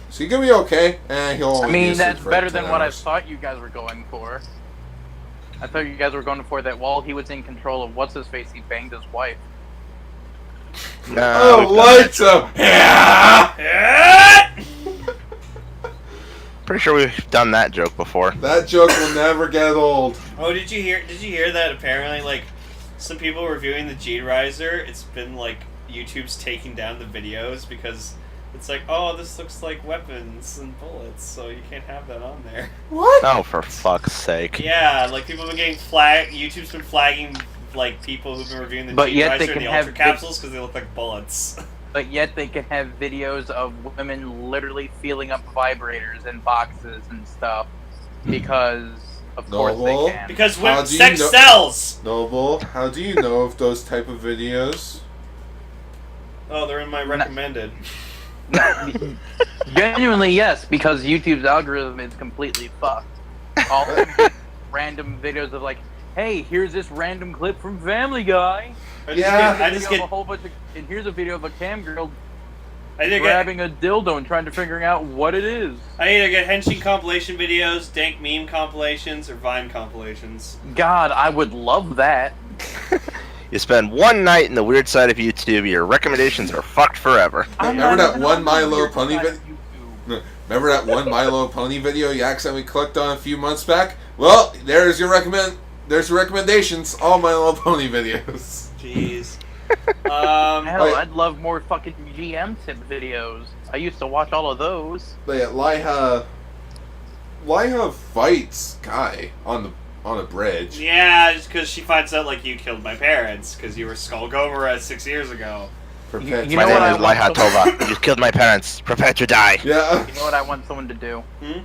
Is he gonna be okay? He'll I only mean, use it that's for better 10 than what I hours. thought you guys were going for. I thought you guys were going for that while he was in control of what's-his-face, he banged his wife. Oh, lights up! Yeah! Pretty sure we've done that joke before. That joke will never get old. Oh, did you hear that apparently, like, some people reviewing the G-Riser, it's been, like, YouTube's taking down the videos because it's like, oh, this looks like weapons and bullets, so you can't have that on there. What? Oh, for fuck's sake. Yeah, like, people have been getting YouTube's been flagging, like, people who've been reviewing the But yet they G-Riser and the can have Ultra capsules because they look like bullets. But yet they can have videos of women literally feeling up vibrators and boxes and stuff because, of course, Noble? they can. Because How do you sex know- sells! Noble, how do you know of those type of videos? Oh, they're in my recommended. Genuinely, yes, because YouTube's algorithm is completely fucked. All random videos of like, hey, here's this random clip from Family Guy. I Here's just a get whole bunch of, and here's a video of a cam girl I either get grabbing a dildo and trying to figure out what it is. I either get Henshin compilation videos, dank meme compilations, or Vine compilations. God, I would love that. You spend one night in the weird side of YouTube, your recommendations are fucked forever. Remember that one My Little Pony video? video? Remember that one My Little Pony video you accidentally clicked on a few months back? Well, there's your recommendations. All My Little Pony videos. Jeez. Hell, I'd love more fucking GM tip videos. I used to watch all of those. But yeah, Liha fights Kai on a bridge. Yeah, just because she finds out like you killed my parents because you were Skull Gomorrah 6 years ago. Prepare You My know what name is I Laiha want Tova. You killed my parents. Prepare to die. Yeah. You know what I want someone to do? Hmm?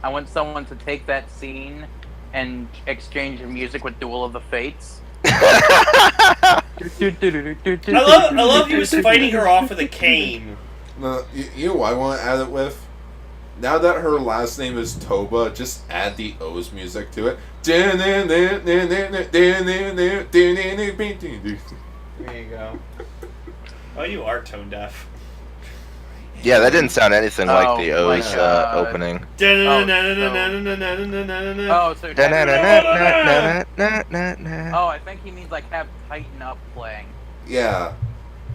I want someone to take that scene and exchange the music with Duel of the Fates. I love he was fighting her off with a cane. No, you know what I want to add it with? Now that her last name is Toba, just add the O's music to it. There you go. Oh, you are tone deaf. Yeah, that didn't sound anything like Oh, the O's my God. opening. Oh, so Da-na-na-na-na-na-na-na. oh, I think he means like have Tighten Up playing. Yeah.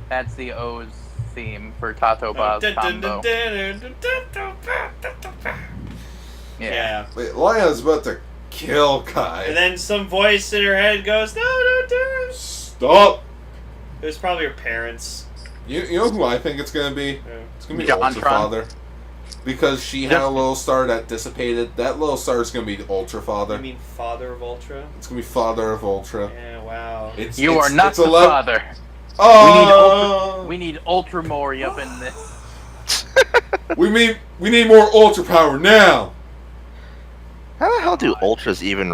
That's the O's theme for Tatoba's combo. Yeah. Wait, Lia's about to kill Kai. And then some voice in her head goes, "No, don't do it." Stop! It was probably her parents. You know who I think it's gonna be? It's gonna be John Ultra Tron. Father. Because she had a little star that dissipated. That little star is gonna be the Ultra Father. You mean Father of Ultra? It's gonna be Father of Ultra. Yeah, wow. You are not it's the 11 father. Oh! We need Ultramori up in this. we need more Ultra power now. How the hell do ultras even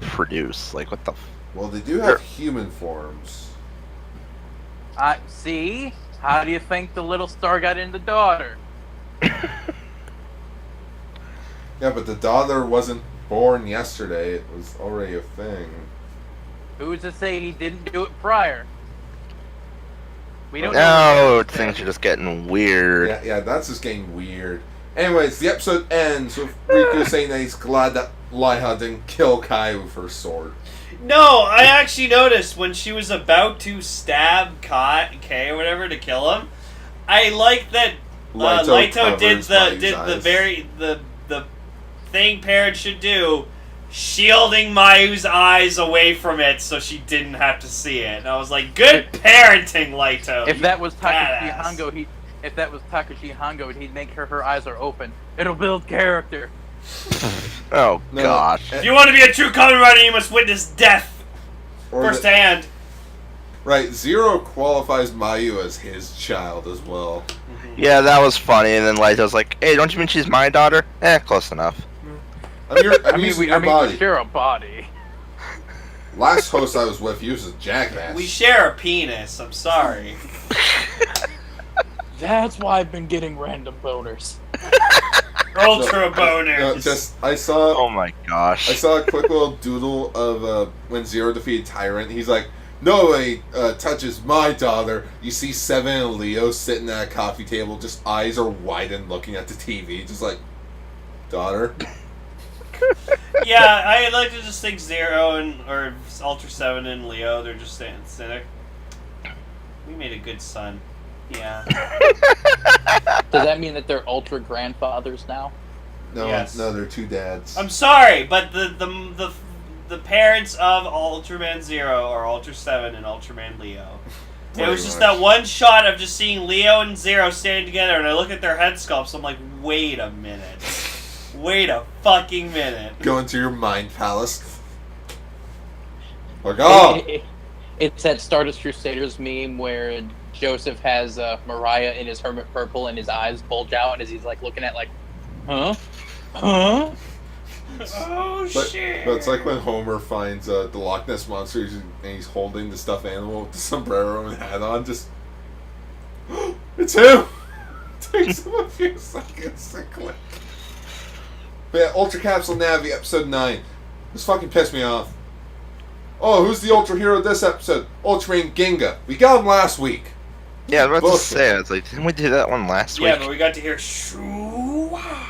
reproduce? Like, what the? Well, they do have human forms. See? How do you think the little star got in the daughter? Yeah, but the daughter wasn't born yesterday. It was already a thing. Who's to say he didn't do it prior? We don't No, know. things are just getting weird. Yeah, that's just getting weird. Anyways, the episode ends with Riku saying that he's glad that Liha didn't kill Kai with her sword. No, I actually noticed when she was about to stab Kay or whatever to kill him. I like that Laito did the thing parents should do, shielding Mayu's eyes away from it so she didn't have to see it. And I was like, good parenting, Laito. If that was Takashi Badass. Hongo, he'd make sure her eyes are open. It'll build character. Oh No, gosh. If you want to be a true Kamen Rider, you must witness death Or firsthand. Right, Zero qualifies Mayu as his child as well. Yeah, that was funny. And then Laito's like, "Hey, don't you mean she's my daughter?" Close enough. I'm using your body. we share a body. Last host I was with used a jackass. We share a penis, I'm sorry. That's why I've been getting random boners. Ultra boners. I saw Oh my gosh. I saw a quick little doodle of when Zero defeated Tyrant. He's like, nobody touches my daughter. You see Seven and Leo sitting at a coffee table, just eyes are widened looking at the TV, just like, daughter. Yeah, I like to just think Zero or Ultra 7 and Leo, they're just saying cynic. We made a good son. Yeah. Does that mean that they're Ultra grandfathers now? No, Yes. no, they're two dads. I'm sorry, but the parents of Ultraman Zero are Ultra 7 and Ultraman Leo. It was just that one shot of just seeing Leo and Zero standing together, and I look at their head sculpts, I'm like, wait a minute. Wait a fucking minute. Go into your mind palace. Like, oh! It's that Stardust Crusaders meme where Joseph has Mariah in his hermit purple and his eyes bulge out as he's like looking at like, huh? Huh? Oh shit. But it's like when Homer finds the Loch Ness Monster and he's holding the stuffed animal with the sombrero and hat on, just... It's him! Takes him a few seconds to click. But yeah, Ultra Capsule Navi, Episode 9. This fucking pissed me off. Oh, who's the Ultra Hero this episode? Ultraman Ginga. We got him last week. Yeah, I was about Bullshit. to say, I was like, didn't we do that one last Yeah, week? but we got to hear Shua.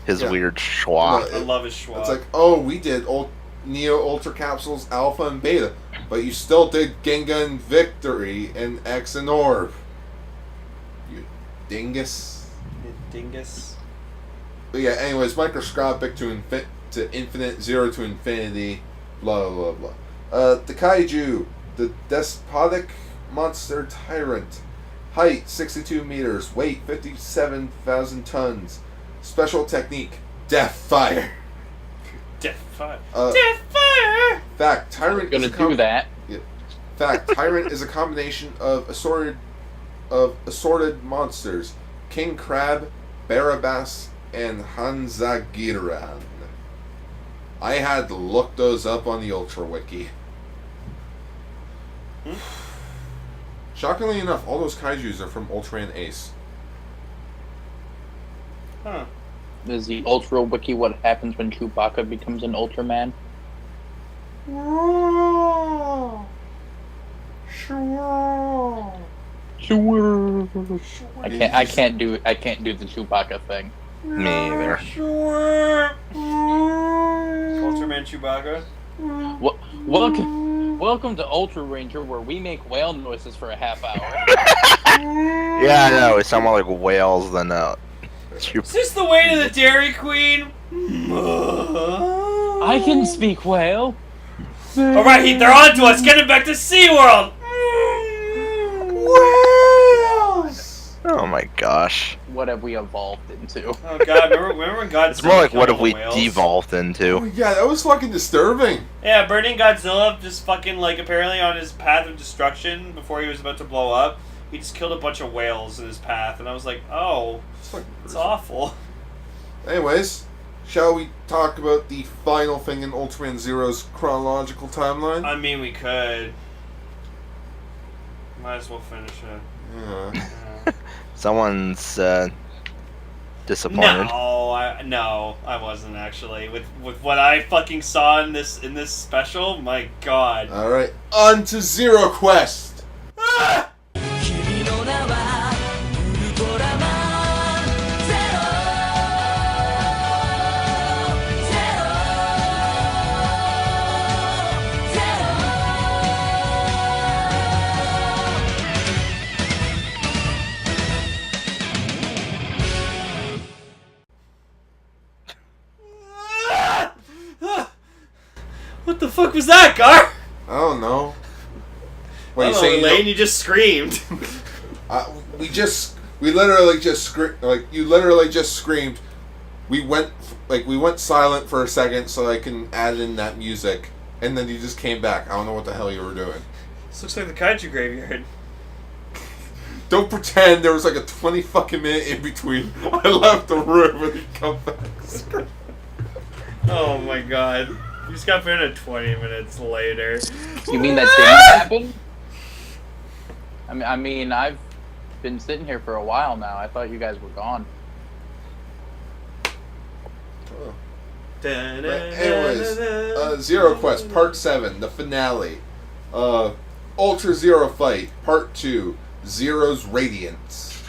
His Yeah. weird schwa. I love his Schwa. It's like, oh, we did Neo Ultra Capsules Alpha and Beta, but you still did Ginga and Victory and X and Orb. You dingus. Dingus. But yeah, anyways, microscopic to infinite, zero to infinity, blah blah blah. The kaiju, the despotic monster tyrant, height 62 meters, weight 57,000 tons, special technique, death fire. Death fire. Death fire. Fact, tyrant Gonna is a do that. Fact, tyrant is a combination of assorted monsters, King Crab, Barabbas, and Hanzagiran. I had to look those up on the Ultra Wiki. Shockingly enough, all those kaijus are from Ultraman Ace. Huh. Is the Ultra Wiki what happens when Chewbacca becomes an Ultraman? Sure. I can't do the Chewbacca thing. Me either. Ultraman Chewbacca. Welcome to Ultraranger, where we make whale noises for a half hour. Yeah, I know. It sounds more like whales than Is this the way to the Dairy Queen? I can speak whale. Alright, they're on to us. Get him back to SeaWorld. Oh my gosh. What have we evolved into? Oh god, remember when Godzilla It's more like what killed have we the whales? devolved Oh into? yeah, that was fucking disturbing. Yeah, burning Godzilla just fucking like apparently on his path of destruction before he was about to blow up, he just killed a bunch of whales in his path, and I was like, oh, It's fucking it's gruesome. awful. Anyways, shall we talk about the final thing in Ultraman Zero's chronological timeline? I mean, we could. Might as well finish it. Yeah. Yeah. Someone's disappointed. No, I wasn't actually. With what I fucking saw in this special, my god. Alright, on to Zero Quest! Ah! What the fuck was that, Gar? I don't know. What, I you don't saying? know, Elaine, you just screamed. We literally just you literally just screamed. We went silent for a second so I can add in that music, and then you just came back. I don't know what the hell you were doing. This looks like the kaiju graveyard. Don't pretend there was like a 20 fucking minute in between. I left the room and you come back. Oh my god. You just got put in 20 minutes later. You mean that didn't happen? I mean, I've been sitting here for a while now. I thought you guys were gone. Anyways, Zero Quest Part 7, the finale. Ultra Zero Fight Part 2, Zero's Radiance.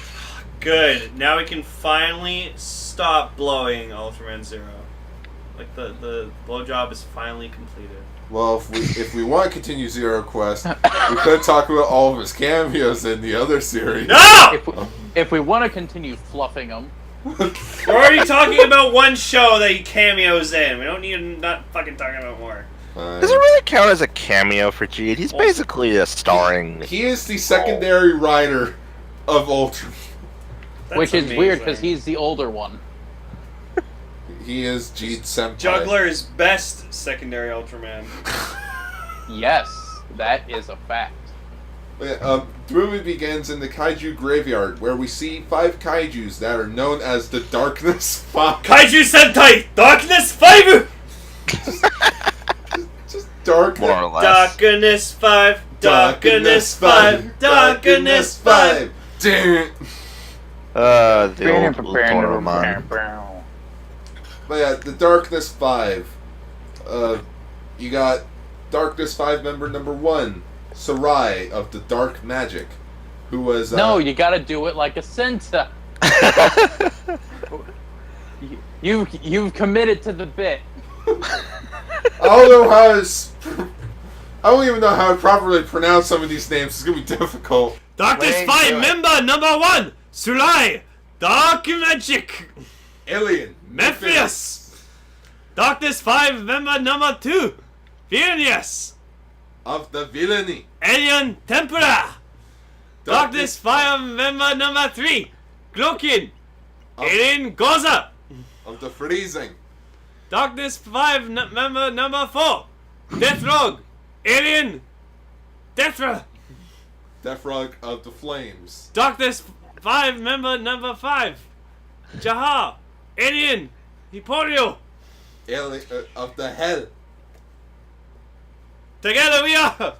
Good. Now we can finally stop blowing Ultraman Zero. Like the blowjob is finally completed. Well, if we want to continue Zero Quest, we could talk about all of his cameos in the other series. No! If we want to continue fluffing them, We're already talking about one show that he cameos in. We don't need to not fucking talking about more. Does it really count as a cameo for Jeed? He's basically a starring. He is the secondary writer of Ultra. That's which is amazing. weird because he's the older one. He is Jeed Senpai. Juggler's best secondary Ultraman. Yes, that is a fact. The movie begins in the kaiju graveyard, where we see 5 kaijus that are known as the Darkness 5. Kaiju Sentai Darkness 5! Just Darkness. More or less. Darkness 5, Darkness 5, Darkness 5. Damn. The old Ultraman. But yeah, the Darkness 5. You got Darkness 5 member number 1, Sarai of the Dark Magic, who was... No, you gotta do it like a Sentai. You've committed to the bit. I don't know how to... I don't even know how to properly pronounce some of these names. It's gonna be difficult. Darkness 5 member number 1, Sulai, Dark Magic, Alien. Mephius. Darkness 5 member number 2, Vilnius, Of the Villainy. Alien Tempura. Darkness 5 member number 3, Glokin, Alien Goza. Of the Freezing. Darkness 5 member number 4, Death Rogue, Alien Deathra. Deathrog of the Flames. Darkness 5 member number 5, Jaha, Alien Hipporio. Alien of the Hell. Together we are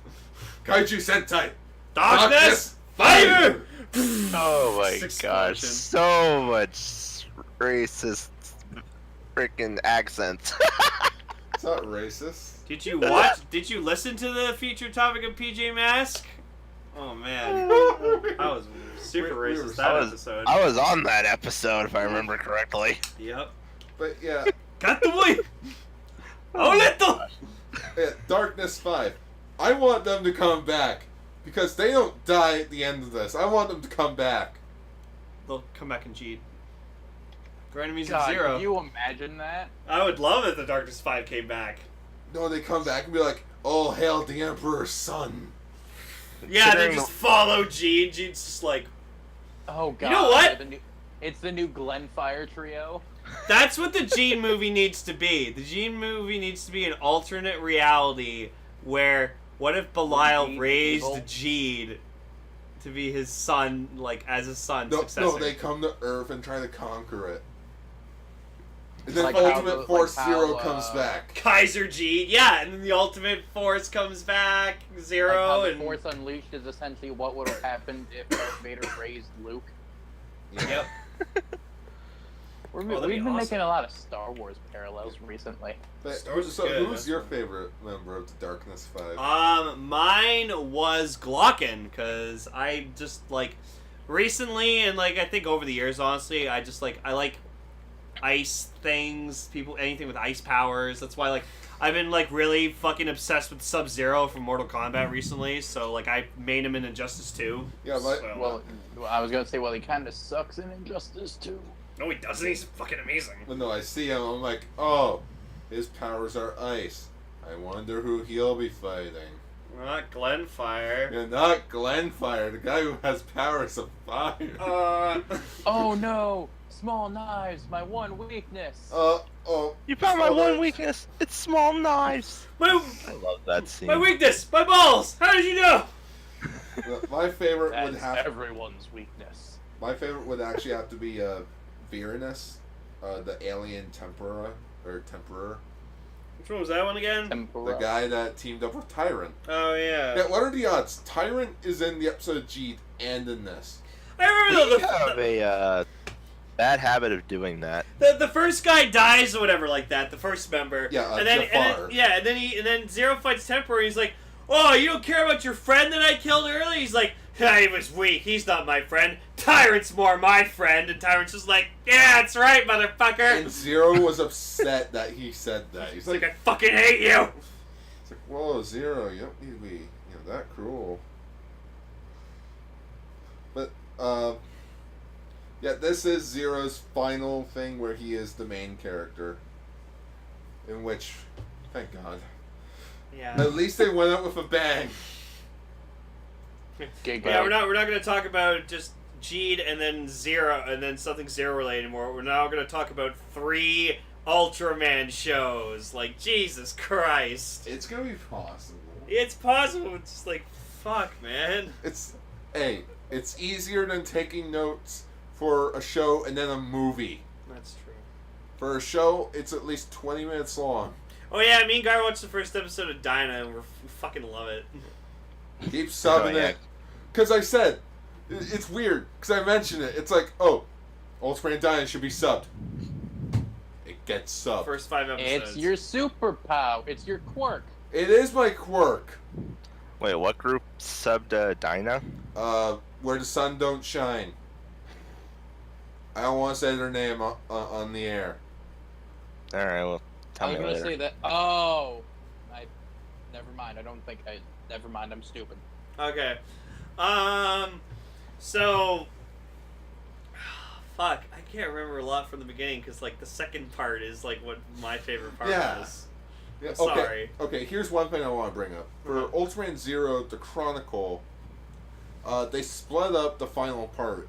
Kaiju Sentai. Darkness 5. Oh my Explosion. gosh, so much racist freaking accents. It's not racist. Did you watch? Did you listen to the featured topic of PJ Mask? Oh man, I was super We were- racist that I was- episode. I was on that episode, if I remember correctly. Yep. But yeah, Got the boy. Oh, little. yeah, Darkness 5. I want them to come back. Because they don't die at the end of this. I want them to come back. They'll come back and cheat. Their enemies God, at Zero. can you imagine that? I would love if the Darkness 5 came back. No, they come back and be like, "Oh, hail the Emperor's son." Yeah, they Considering just follow Gene. Gene's just like, Oh God! know what? It's the new Glenfire trio. that's what the Gene movie needs to be. The Gene movie needs to be an alternate reality where what if Belial Gene raised evil? Gene to be his son, like as his son No, successor? no, they come to Earth and try to conquer it. And then Like how Ultimate the- Force like how, Zero comes back. Kaiser Gene, yeah, and then the Ultimate Force comes back, Like Zero, how the and Force Unleashed is essentially what would have happened if Darth Vader raised Luke. yep. We've Oh, that'd be been awesome. making a lot of Star Wars parallels recently. But, Star Wars is so good, who's that's your fine. favorite member of the Darkness 5? Mine was Glocken, because I just, like, recently, and, like, I think over the years, honestly, I like ice things, anything with ice powers. That's why, like, I've been, like, really fucking obsessed with Sub-Zero from Mortal Kombat recently, so, like, I made him in Injustice 2. Yeah, but- So- Well, I was gonna say, he kind of sucks in Injustice too. no, he doesn't. He's fucking amazing. When no, I see him, I'm like, oh, his powers are ice. I wonder who he'll be fighting. Not Glenfire. Yeah, not Glenfire, the guy who has powers of fire. Oh no! Small knives, my one weakness. Oh. You found my So one that- weakness. It's small knives. My I love that scene. weakness! My balls! How did you know? My favorite That's would have everyone's weakness. my favorite would actually have to be Virenus, the alien Temperer. Which one was that one again? Tempura. The guy that teamed up with Tyrant. Oh, yeah. Yeah, what are the odds? Tyrant is in the episode of Jeet and in this. I remember We have a bad habit of doing that. the first guy dies or whatever like that, the first member. Yeah, and then Jafar. and then Zero fights Temper. He's like, "Oh, you don't care about your friend that I killed earlier?" He's like, "Yeah, he was weak. He's not my friend. Tyrant's more my friend." And Tyrant's just like, "Yeah, that's right, motherfucker." And Zero was upset that he said that. He's He's like, like, "I fucking hate you." it's like, whoa, Zero, you don't need to be, that cruel. But, yeah, this is Zero's final thing where he is the main character. In which, thank God. Yeah. At least they went out with a bang. Giga. Yeah, we're not gonna talk about just Jeed and then Zero and then something Zero related anymore. We're now gonna talk about 3 Ultraman shows. Like, Jesus Christ. It's gonna be possible. It's possible. It's just like, fuck, man. It's easier than taking notes for a show and then a movie. That's true. For a show, it's at least 20 minutes long. Oh yeah, me and Guy watched the first episode of Dyna and we fucking love it. Keep subbing yeah. it. Because I said, it's weird, because I mentioned it. It's like, oh, Ultraman Dyna should be subbed. It gets subbed. First 5 episodes. It's your superpower. It's your quirk. It is my quirk. Wait, what group subbed Dinah? Where the sun don't shine. I don't want to say their name on the air. Alright, well, tell I was me gonna later. say that. Oh, never mind. I don't think I. Never mind. I'm stupid. Okay. So. Fuck, I can't remember a lot from the beginning because, like, the second part is, like, what my favorite part was. Yeah, Sorry. Okay, here's one thing I want to bring up. For Ultraman Zero, the Chronicle, they split up the final part.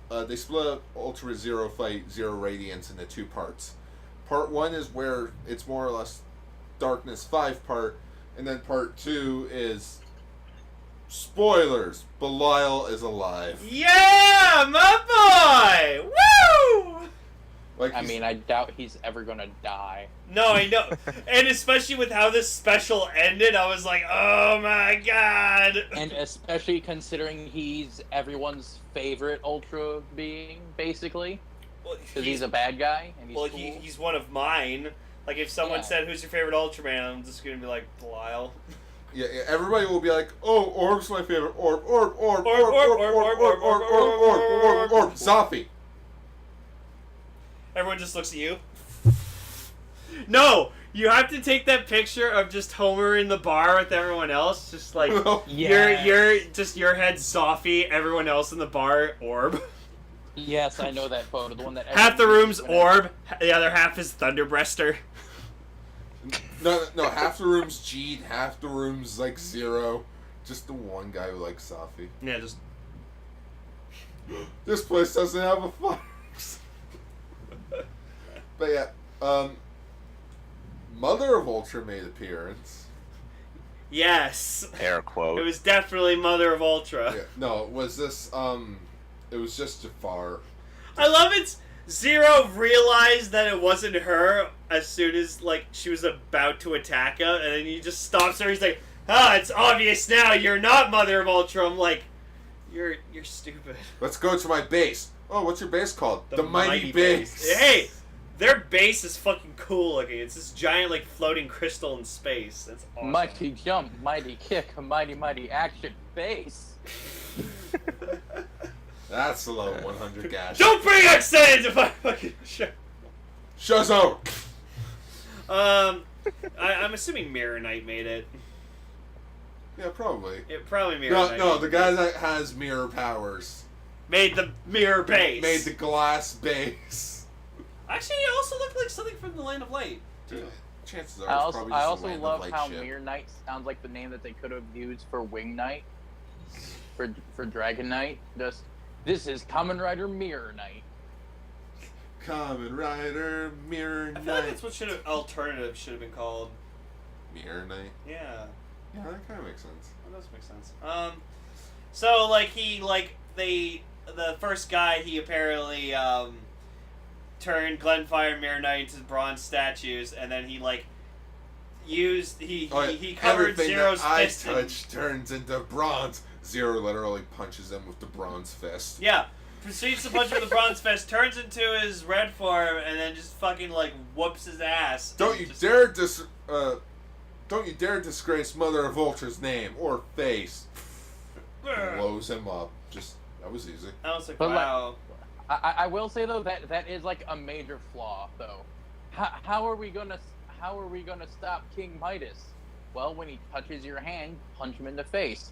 They split up Ultra Zero Fight Zero Radiance into 2 parts. Part 1 is where it's more or less Darkness 5 part, and then part 2 is spoilers. Belial is alive. Yeah, my boy! Woo! Like I mean, I doubt he's ever gonna die. No, I know. And especially with how this special ended, I was like, oh my god! And especially considering he's everyone's favorite Ultra being, basically. Well, Because he's a bad guy, and he's well, cool. he's one of mine. Like, if someone Yeah. said, who's your favorite Ultraman, I'm just gonna be like, Belial. Yeah, everybody will be like, oh, Orb's my favorite. Orb, Zoffy. Everyone just looks at you. No! You have to take that picture of just Homer in the bar with everyone else. Just like, your head Zoffy, everyone else in the bar, Orb. Yes, I know that photo. The one that Half the everyone room's uses when I- Orb, the other half is Thunderbreaster. No, half the room's Jeed, half the room's like Zero. Just the one guy who likes Zoffy. Yeah, just... This place doesn't have a fire. But yeah, Mother of Ultra made appearance. Yes! Air quote. It was definitely Mother of Ultra. Yeah, no, was this, it was just Jafar. I love it. Zero realized that it wasn't her as soon as, like, she was about to attack him, and then he just stops her. He's like, it's obvious now. You're not Mother of Ultra. I'm like, you're stupid. Let's go to my base. Oh, what's your base called? The Mighty Base. Hey, their base is fucking cool looking. It's this giant, like, floating crystal in space. That's awesome. Mighty jump, mighty kick, mighty action, base. That's the low 100 gas. Don't bring accent into my fucking show. Shuzzo! I'm assuming Mirror Knight made it. Yeah, probably. It probably Mirror Knight. No, the guy that has mirror powers. Made the mirror base. Made the glass base. Actually, it also looked like something from the Land of Light. Too. Chances are I it's also, probably I just a also Land of love Light how ship. Mirror Knight sounds like the name that they could have used for Wing Knight, for Dragon Knight. Just, this is Kamen Rider Mirror Knight. Kamen Rider, Mirror I Knight. feel like that's what alternative should have been called. Mirror Knight? Yeah, Yeah, that kind of makes sense. that does make sense. So like the first guy, he apparently turned Glenfire and Mirror Knight into bronze statues, and then he like he covered Everything Zero's that I fist. touch turns into bronze. Zero literally punches him with the bronze fist. Yeah. Proceeds to punch with the bronze fist, turns into his red form, and then just fucking like whoops his ass. Don't you dare disgrace Mother of Ultra's name or face. Blows him up. Just that was easy. I was like, But, like, wow. I will say though that is like a major flaw though. How are we gonna stop King Midas? Well, when he touches your hand, punch him in the face.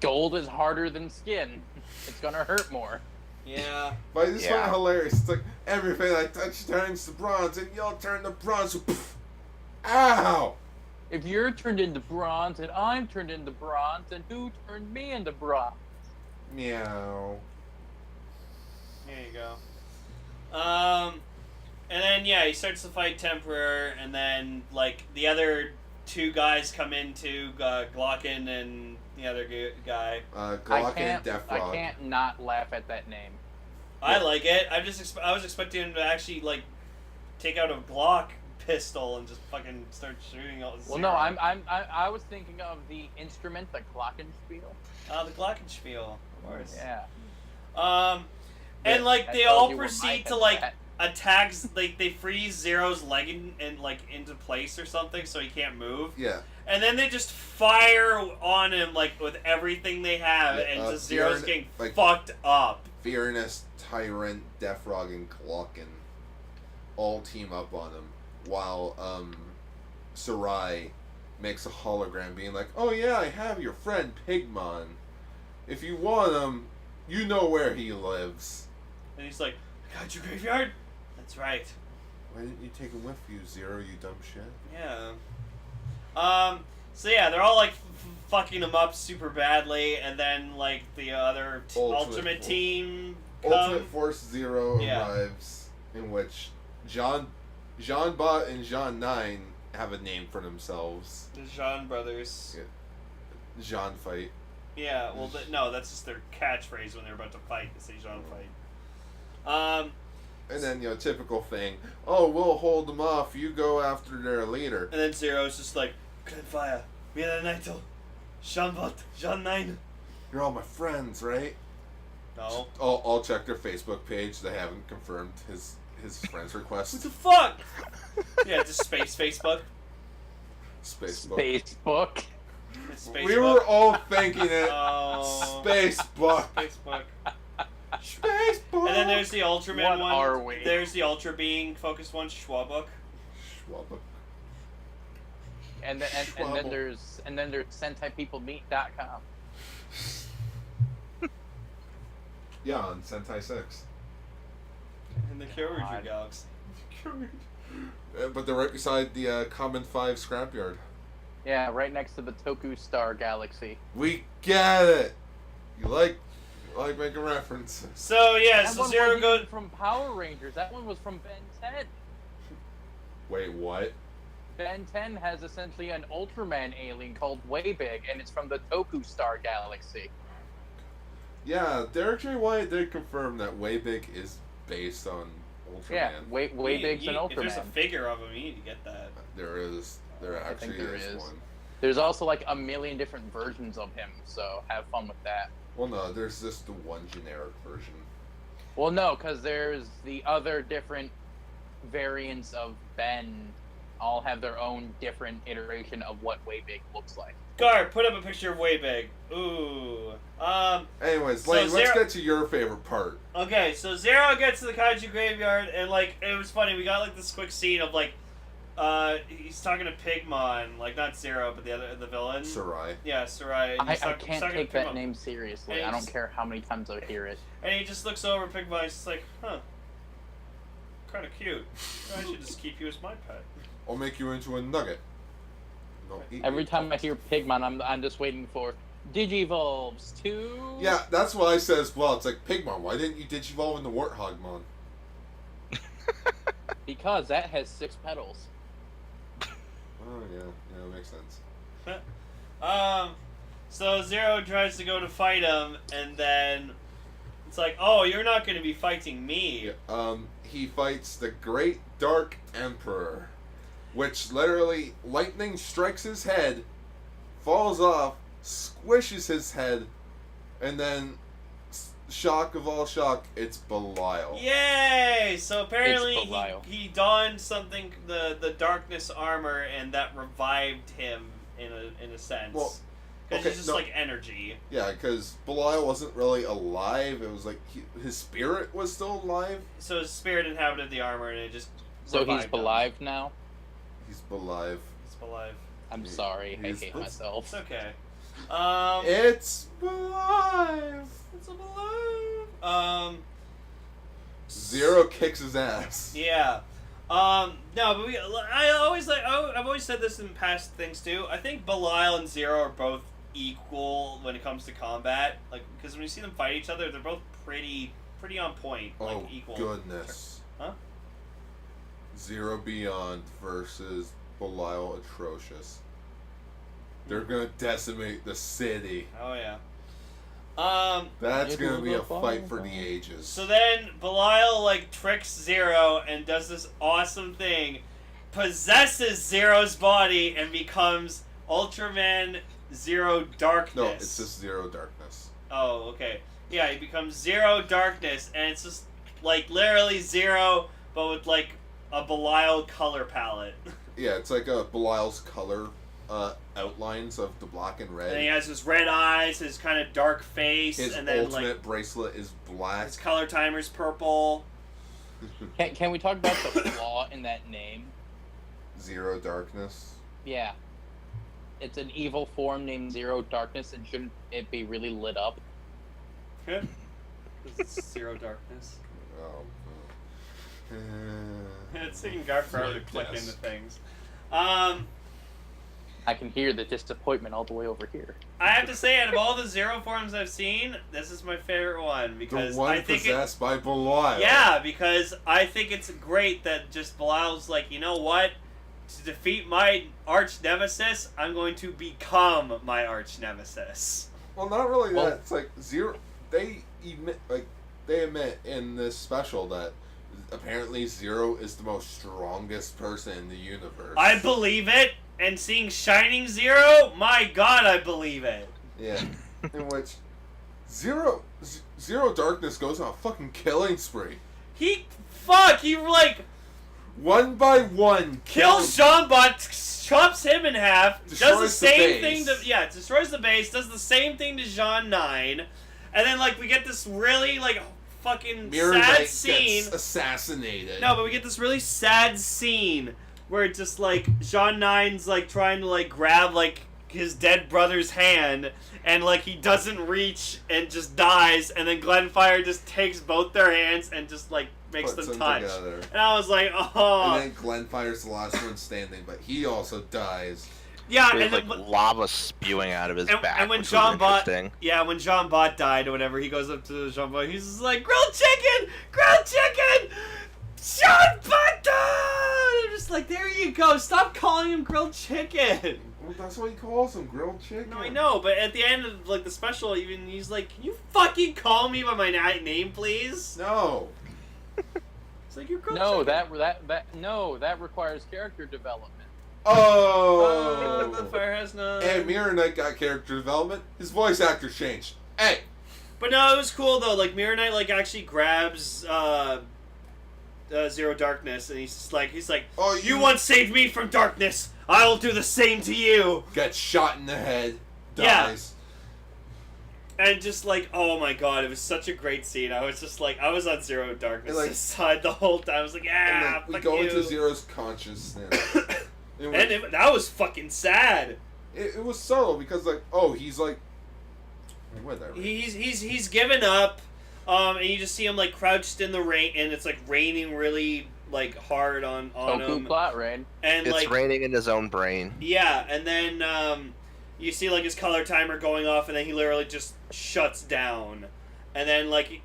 Gold is harder than skin. It's gonna hurt more. Yeah. But I just Yeah. find it hilarious. It's like everything I touch turns to bronze, and y'all turn to bronze. So, poof. Ow! If you're turned into bronze and I'm turned into bronze, then who turned me into bronze? Meow. There you go. And then yeah, he starts to fight Temperor, and then like the other two guys come into Glocken and the other guy. Glock and Death I Frog. can't not laugh at that name. I like it. I was expecting him to actually like take out a Glock pistol and just fucking start shooting all. Well, no, I was thinking of the instrument, the glockenspiel. The Glockenspiel, of course. Yeah. And like I they told all you where my proceed to head's like at. attacks, like, they freeze Zero's leg into place or something so he can't move. Yeah. And then they just fire on him, like, with everything they have, and just Zero's getting fucked up. Fearness, Tyrant, Death Frog, and Glockin all team up on him, while Sarai makes a hologram being like, oh yeah, I have your friend Pigmon. If you want him, you know where he lives. And he's like, I got your graveyard? That's right. Why didn't you take him with you, Zero, you dumb shit? Yeah. So yeah, they're all like fucking him up super badly, and then like the other Ultimate team Ultimate Force Zero arrives, in which Jean Bot and Jean 9 have a name for themselves. The Jean brothers. Yeah. Jean fight. Yeah, well, no, that's just their catchphrase when they're about to fight. They say Jean fight. And then, typical thing. Oh, we'll hold them off. You go after their leader. And then Zero's just like, Fire, Mira Naito, Jean Bot, Jean 9. You're all my friends, right? No. I'll check their Facebook page. They haven't confirmed his friend's request. What the fuck? Yeah, just space Facebook. Facebook. Facebook. We were all thinking it. Oh. Facebook. Facebook. Facebook. And then there's the Ultraman what one. Are we? There's the Ultra Being focused one, Schwabuk. And then there's SentaiPeopleMeet.com. Yeah, on Sentai 6. And the Kyoryuger Galaxy. But they're right beside the Common 5 scrapyard. Yeah, right next to the Toku Star Galaxy. We get it. You like making references. So yeah, That so one Zero wasn't goes even from Power Rangers. That one was from Ben 10. Wait, what? Ben 10 has essentially an Ultraman alien called Waybig, and it's from the Toku Star Galaxy. Yeah, Derek J. White did confirm that Waybig is based on Ultraman. Yeah, Waybig's an Ultraman. If there's a figure of him, you need to get that. There actually is one. There's also like a million different versions of him, so have fun with that. Well, no, there's just the one generic version. Well, no, because there's the other different variants of Ben, all have their own different iteration of what Waybig looks like. Gar, put up a picture of Waybig. Ooh. Anyways, Lane, let's get to your favorite part. Okay, so Zero gets to the Kaiju graveyard, and like it was funny. We got like this quick scene of like, he's talking to Pigmon, like not Zero, but the villain. Sarai. Yeah, Sarai. I can't take that name seriously. I don't care how many times I hear it. And he just looks over at Pigmon. He's just like, huh, kind of cute. I should just keep you as my pet. I'll make you into a nugget. No, Every time I hear Pigmon, I'm just waiting for Digivolves 2. Yeah, that's what I said as well. It's like, Pigmon, why didn't you Digivolve into Warthogmon? Because that has 6 petals. Oh, yeah, that makes sense. So Zero tries to go to fight him, and then it's like, oh, you're not going to be fighting me. He fights the Great Dark Emperor, which literally, lightning strikes his head, falls off, squishes his head, and then, shock of all shock, it's Belial. Yay! So apparently It's Belial. he donned something, the darkness armor, and that revived him in a sense. Well, because he's just like energy. Yeah, because Belial wasn't really alive. It was like his spirit was still alive. So his spirit inhabited the armor, and it just So he's revived him. alive now? He's alive. He's alive. I'm sorry, I hate myself. It's okay. It's alive. It's alive. Zero kicks his ass. Yeah. No, but I've always said this in past things too. I think Belial and Zero are both equal when it comes to combat. Like, because when you see them fight each other, they're both pretty on point. Oh, like equal. goodness. Huh? Zero Beyond versus Belial Atrocious. They're gonna decimate the city. Oh yeah. That's gonna be a fight for the ages. So then Belial like tricks Zero and does this awesome thing, possesses Zero's body and becomes Ultraman Zero Darkness. No, it's just Zero Darkness. Oh, okay. Yeah, he becomes Zero Darkness, and it's just like literally Zero but with like a Belial color palette. Yeah, it's like Belial's color outlines of the black and red. And he has his red eyes, his kind of dark face, His and then ultimate like bracelet is black. his color timer's purple. Can we talk about the flaw in that name? Zero Darkness. Yeah. It's an evil form named Zero Darkness, and shouldn't it be really lit up? It's Zero Darkness. Oh. It's taking Garth forever to click Yes. into things. I can hear the disappointment all the way over here. I have to say, out of all the Zero forms I've seen, this is my favorite one because The one I think possessed by Belial. yeah, because I think it's great that just Belial's like, you know what? To defeat my arch nemesis, I'm going to become my arch nemesis. Well, not really Well- that. It's like Zero. They admit in this special that apparently Zero is the most strongest person in the universe. I believe it, and seeing Shining Zero, my God, I believe it. Yeah. In which Zero Darkness goes on a fucking killing spree. He like One by one, kills Jean-Bot, chops him in half, does the Destroys the same base. thing to destroys the base, does the same thing to Jean 9, and then like we get this really like fucking Mirror sad Knight scene. gets assassinated. No, but we get this really sad scene where just like Jean 9's like trying to like grab like his dead brother's hand, and like he doesn't reach and just dies, and then Glenfire just takes both their hands and just like makes Puts them them touch. together. And I was like, oh. And then Glenfire's the last one standing, but he also dies. Yeah, There's and like then, lava spewing out of his back. and when which was Jean Bot, interesting. yeah, when Jean Bot died or whatever, he goes up to Jean Bot. He's just like, grilled chicken, Jean Bot died. I'm just like, there you go. Stop calling him grilled chicken. Well, that's what he calls him, grilled chicken. No, I know, but at the end of like the special, even he's like, "Can you fucking call me by my name, please?" No. It's like you're grilled No, chicken. that requires character development. Oh. The fire has no. And Mirror Knight got character development. His voice actor changed. Hey. But no, it was cool though. Like Mirror Knight, like actually grabs Zero Darkness, and he's like, Oh, you once saved me from darkness. I will do the same to you. Gets shot in the head. Yeah. Dies. And just like, oh my god, it was such a great scene. I was just like, I was on Zero Darkness And, like- side the whole time. I was like, And yeah, then we fuck go you. into Zero's consciousness. In which- And that was fucking sad. it was subtle because like, oh, he's like, whatever. He's given up, and you just see him like crouched in the rain, and it's like raining really like hard on Toku him, plot, Rain. and It's like raining in his own brain. yeah, and then you see like his color timer going off, and then he literally just shuts down, and then like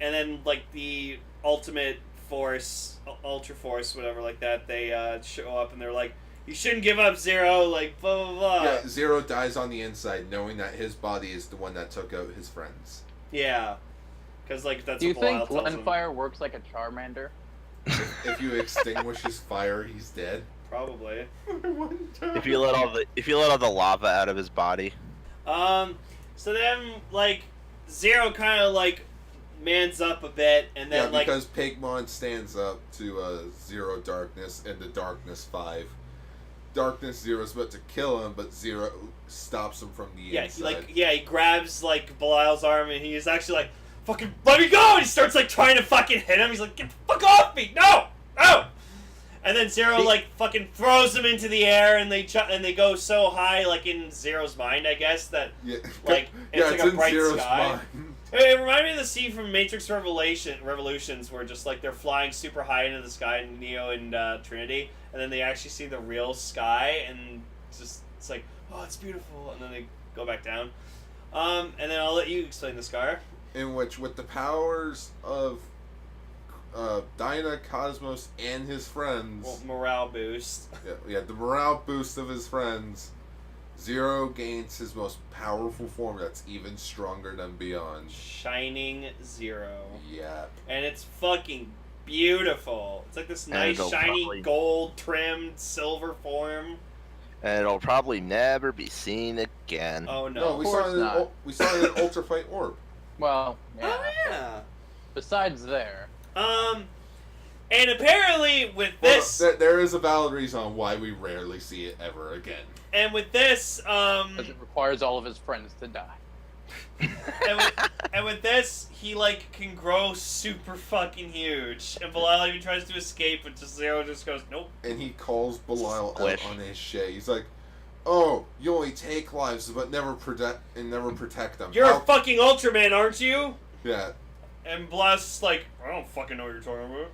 the ultimate force, ultra force, whatever like that, they show up and they're like, you shouldn't give up, Zero, like blah blah blah. Yeah, Zero dies on the inside, knowing that his body is the one that took out his friends. Yeah, because like that's Do you what Belial think tells him. Glenfire works like a Charmander? If you extinguish his fire, he's dead. Probably. If you let all the lava out of his body. So then, like, Zero kind of, like, mans up a bit, and then, Yeah, like... because Pigmon stands up to Zero Darkness and the Darkness 5. Darkness Zero's about to kill him, but Zero stops him from the inside. he grabs, like, Belial's arm, and he's actually like, fucking, let me go! And he starts, like, trying to fucking hit him. He's like, get the fuck off me! No! No! And then Zero, like, fucking throws him into the air, and they go so high, like, in Zero's mind, I guess, that, Yeah, like, yeah, it's like a in bright Zero's sky. mind. It reminded me of the scene from Matrix Revolutions, where just like they're flying super high into the sky, and Neo and Trinity, and then they actually see the real sky, and it's like, oh, it's beautiful, and then they go back down. And then I'll let you explain the scar. In which, with the powers of Dinah, Cosmos, and his friends, Well, morale boost. yeah, the morale boost of his friends, Zero gains his most powerful form that's even stronger than Beyond. Shining Zero. Yeah. And it's fucking beautiful. It's like this And nice, it'll shiny, probably- gold trimmed silver form. And it'll probably never be seen again. Oh No, no. we course saw it. not. We saw it in Ultra Fight Orb. Well, yeah. Oh yeah. Besides there. And apparently, with Well, this... there is a valid reason on why we rarely see it ever again. And with this, Because it requires all of his friends to die. and with this, he, like, can grow super fucking huge. And Belial even tries to escape, but Zero just goes, nope. And he calls Belial Squish. out on his shit. He's like, "Oh, you only take lives, but never protect them. You're a fucking Ultraman, aren't you?" Yeah. And Belial's just like, I don't fucking know what you're talking about.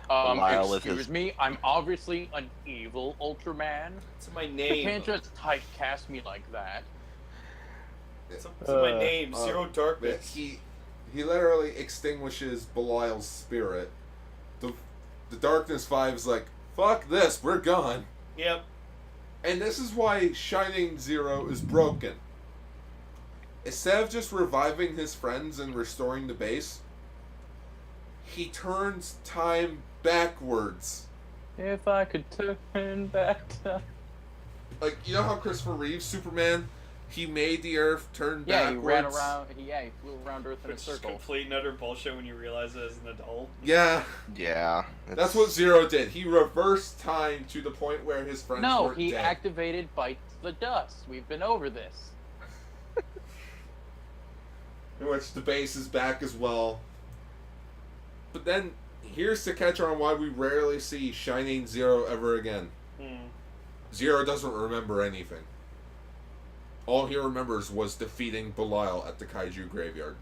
Belial with Excuse his- me, I'm obviously an evil Ultraman. It's my You name. can't just typecast me like that. It's my name, Zero But Darkness. he literally extinguishes Belial's spirit. The Darkness 5 is like, fuck this, we're gone. Yep. And this is why Shining Zero is broken. Instead of just reviving his friends and restoring the base, he turns time backwards. If I could turn back time. Like, you know how Christopher Reeve's Superman, he made the Earth turn Yeah, backwards? he ran around. He flew around Earth in a Which is circle. complete and utter bullshit when you realize it as an adult. Yeah, Yeah. that's what Zero did. He reversed time to the point where his friends No, weren't he dead. activated Bites the Dust. We've been over this. In which the base is back as well. But then, here's the catcher on why we rarely see Shining Zero ever again. Hmm. Zero doesn't remember anything. All he remembers was defeating Belial at the Kaiju Graveyard.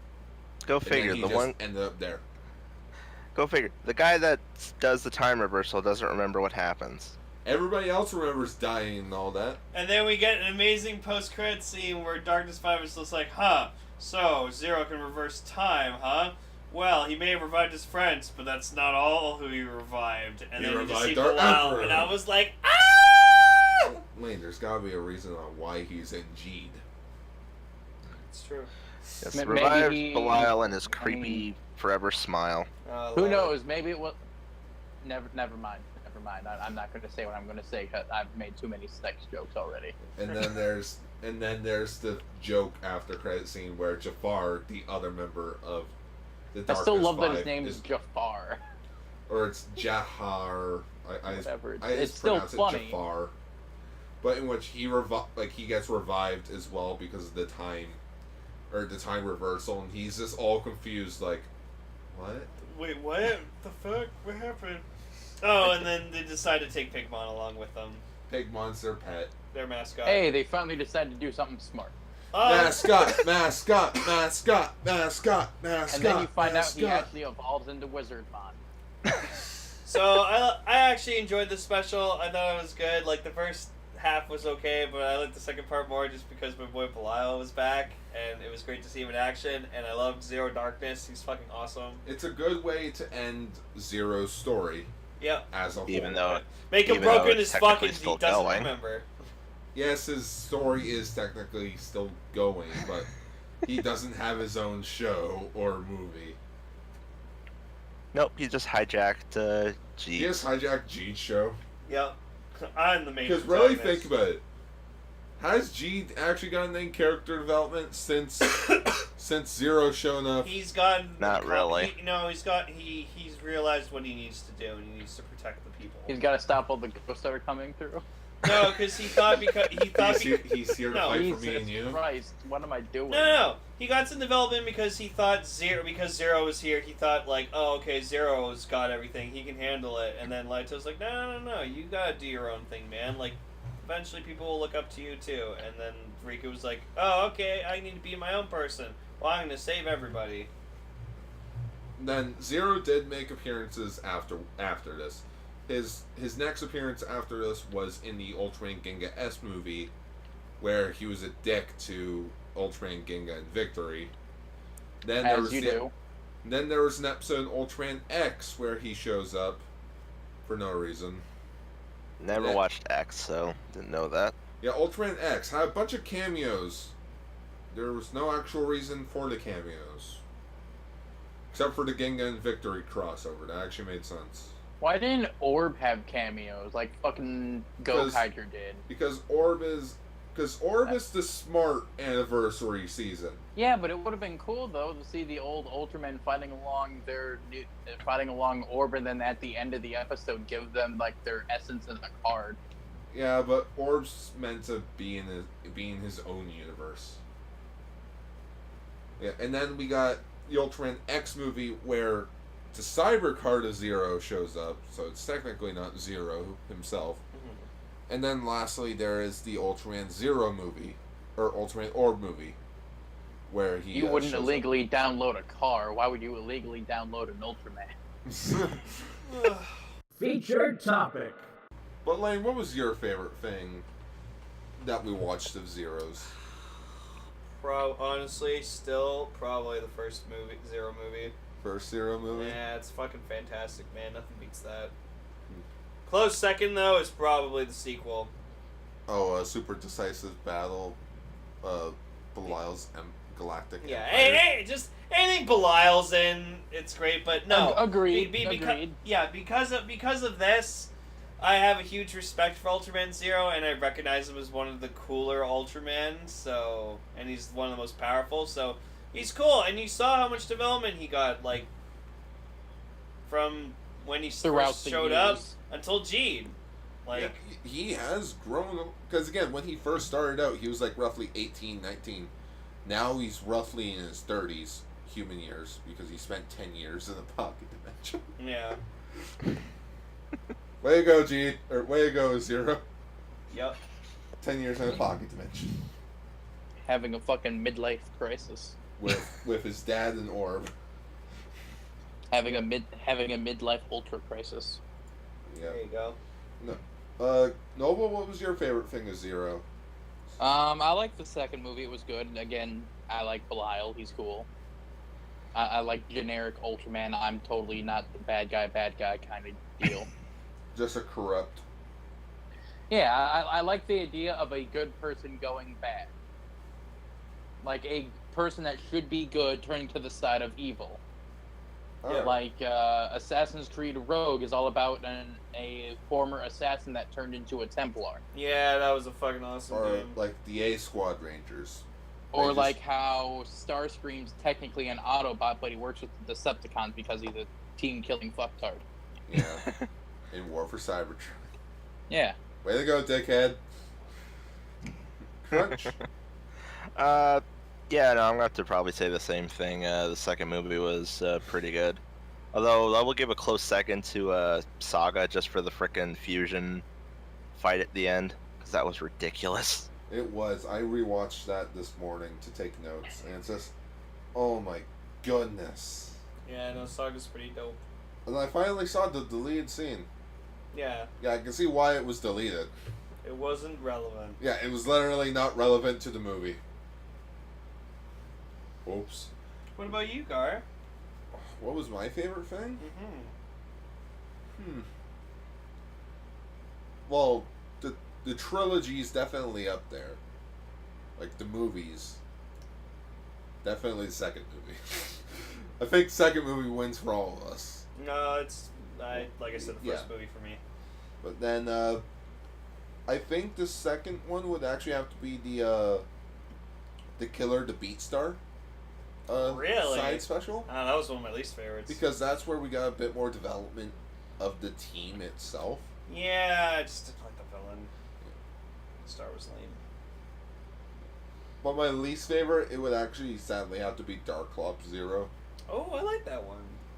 Go And then figure. he The just one. ended up there. Go figure. The guy that does the time reversal doesn't remember what happens. Everybody else remembers dying and all that. And then we get an amazing post-credit scene where Darkness 5 is just like, huh, so Zero can reverse time, huh? Well, he may have revived his friends, but that's not all who he revived. And He then we just see revived our Belial, Emperor. and I was like, ah! Lane, there's gotta be a reason on why he's in Jeed. It's true. Yes, Maybe revived he- Belial and his creepy forever smile. Who knows? Maybe it will. Never mind. Never mind. I'm not going to say what I'm going to say because I've made too many sex jokes already. And then there's the joke after credit scene where Jafar, the other member of the I Darkness still love that 5, his name is Jafar. or it's Jahar. Whatever. I It's just still pronounce funny. It Jafar. But in which he he gets revived as well because of the time reversal, and he's just all confused, like, what? Wait, what? The fuck? What happened? Oh, and then they decide to take Pigmon along with them. Pigmon's their pet. Their mascot. Hey, they finally decided to do something smart. Mascot. And then you find out he actually evolves into Wizardmon. So I actually enjoyed the special. I thought it was good. Like the first half was okay, but I liked the second part more just because my boy Belial was back, and it was great to see him in action. And I loved Zero Darkness. He's fucking awesome. It's a good way to end Zero's story Yep. as a whole. Even though, Make him Even though broken it's as fucking. technically still He doesn't going. remember. Yes, his story is technically still going, but he doesn't have his own show or movie. nope, he just hijacked G. He has hijacked Jeed's show. Yep. I'm the main. Because really protagonist. think about it. Has Jeed actually gotten any character development since Zero shown up? He's gotten Not really. He's realized what he needs to do, and he needs to protect the people. He's got to stop all the ghosts that are coming through. No, because he thought He's here to No, fight for me and Jesus you. Christ, what am I doing? No. He got some development because he thought because Zero was here. He thought like, oh, okay, Zero's got everything. He can handle it. And then Laito's like, no. You gotta do your own thing, man. Like, eventually people will look up to you too. And then Riku was like, oh, okay, I need to be my own person. Well, I'm gonna save everybody. Then Zero did make appearances after this. His next appearance after this was in the Ultraman Ginga S movie, where he was a dick to Ultraman Ginga and Victory. Then there was Then there was an episode in Ultraman X where he shows up for no reason. Never Yeah. watched X, so didn't know that. Yeah, Ultraman X had a bunch of cameos. There was no actual reason for the cameos. Except for the Ginga and Victory crossover. That actually made sense. Why didn't Orb have cameos like fucking Because- Gokaiger did? Because Orb is Because Orb is the smart anniversary season. Yeah, but it would have been cool though to see the old Ultramen fighting along Orb, and then at the end of the episode, give them like their essence in a card. Yeah, but Orb's meant to be in his own universe. Yeah, and then we got the Ultraman X movie where the cyber card of Zero shows up, so it's technically not Zero himself. Mhm. And then lastly, there is the Ultraman Zero movie, or Ultraman Orb movie, where he You wouldn't shows illegally download a car. Why would you illegally download an Ultraman? up. Featured topic. But Lane, what was your favorite thing that we watched of Zero's? Honestly, still probably the first Zero movie. First Zero movie? Yeah, it's fucking fantastic, man. Nothing beats that. Close second, though, is probably the sequel. Oh, a super decisive battle, Belial's Galactic Yeah, Empire. hey, just anything Belial's in, it's great, but no. Agreed. Agreed. Yeah, because of this, I have a huge respect for Ultraman Zero, and I recognize him as one of the cooler Ultraman, and he's one of the most powerful, so he's cool, and you saw how much development he got, like, from when he first showed up until Gene. Like, yeah, he has grown, because again, when he first started out, he was like roughly 18, 19. Now he's roughly in his 30s, human years, because he spent 10 years in the pocket dimension. Yeah. Way to go, Gene. Or way to go, Zero. Yep. 10 years in the pocket dimension. Having a fucking midlife crisis. With his dad and Orb. Having a midlife ultra crisis. Yeah. There you go. No. Noble, what was your favorite thing of Zero? I like the second movie. It was good. Again, I like Belial. He's cool. I like generic Ultraman. I'm totally not the bad guy kind of deal. Just a corrupt. Yeah, I like the idea of a good person going bad. Like a person that should be good turning to the side of evil. Oh. Like Assassin's Creed Rogue is all about a former assassin that turned into a Templar. Yeah, that was a fucking awesome Or game. like the A Squad Rangers. Or They like just- how Starscream's technically an Autobot, but he works with the Decepticons because he's a team-killing fucktard. Yeah. In War for Cybertron. Yeah. Way to go, dickhead. Crunch. Yeah, no, I'm gonna have to probably say the same thing. The second movie was pretty good. Although I will give a close second to Saga just for the frickin' fusion fight at the end, because that was ridiculous. It was. I rewatched that this morning to take notes, and it's just, oh my goodness. Yeah, no, Saga's pretty dope. And I finally saw the deleted scene. Yeah, Yeah, I can see why it was deleted. it wasn't relevant. Yeah, it was literally not relevant to the movie. Oops. What about you, Gar? What was my favorite thing? Mm-hmm. Well, the trilogy's definitely up there. Like, the movies. Definitely the second movie. I think second movie wins for all of us. No, like I said, the first movie for me. But then, I think the second one would actually have to be the Killer, the Beatstar. Really? Side special. That was one of my least favorites. Because that's where we got a bit more development of the team itself. Yeah, I just didn't like the villain. Star was lame. But my least favorite, it would actually sadly have to be Darklops Zero. Oh, I like that one.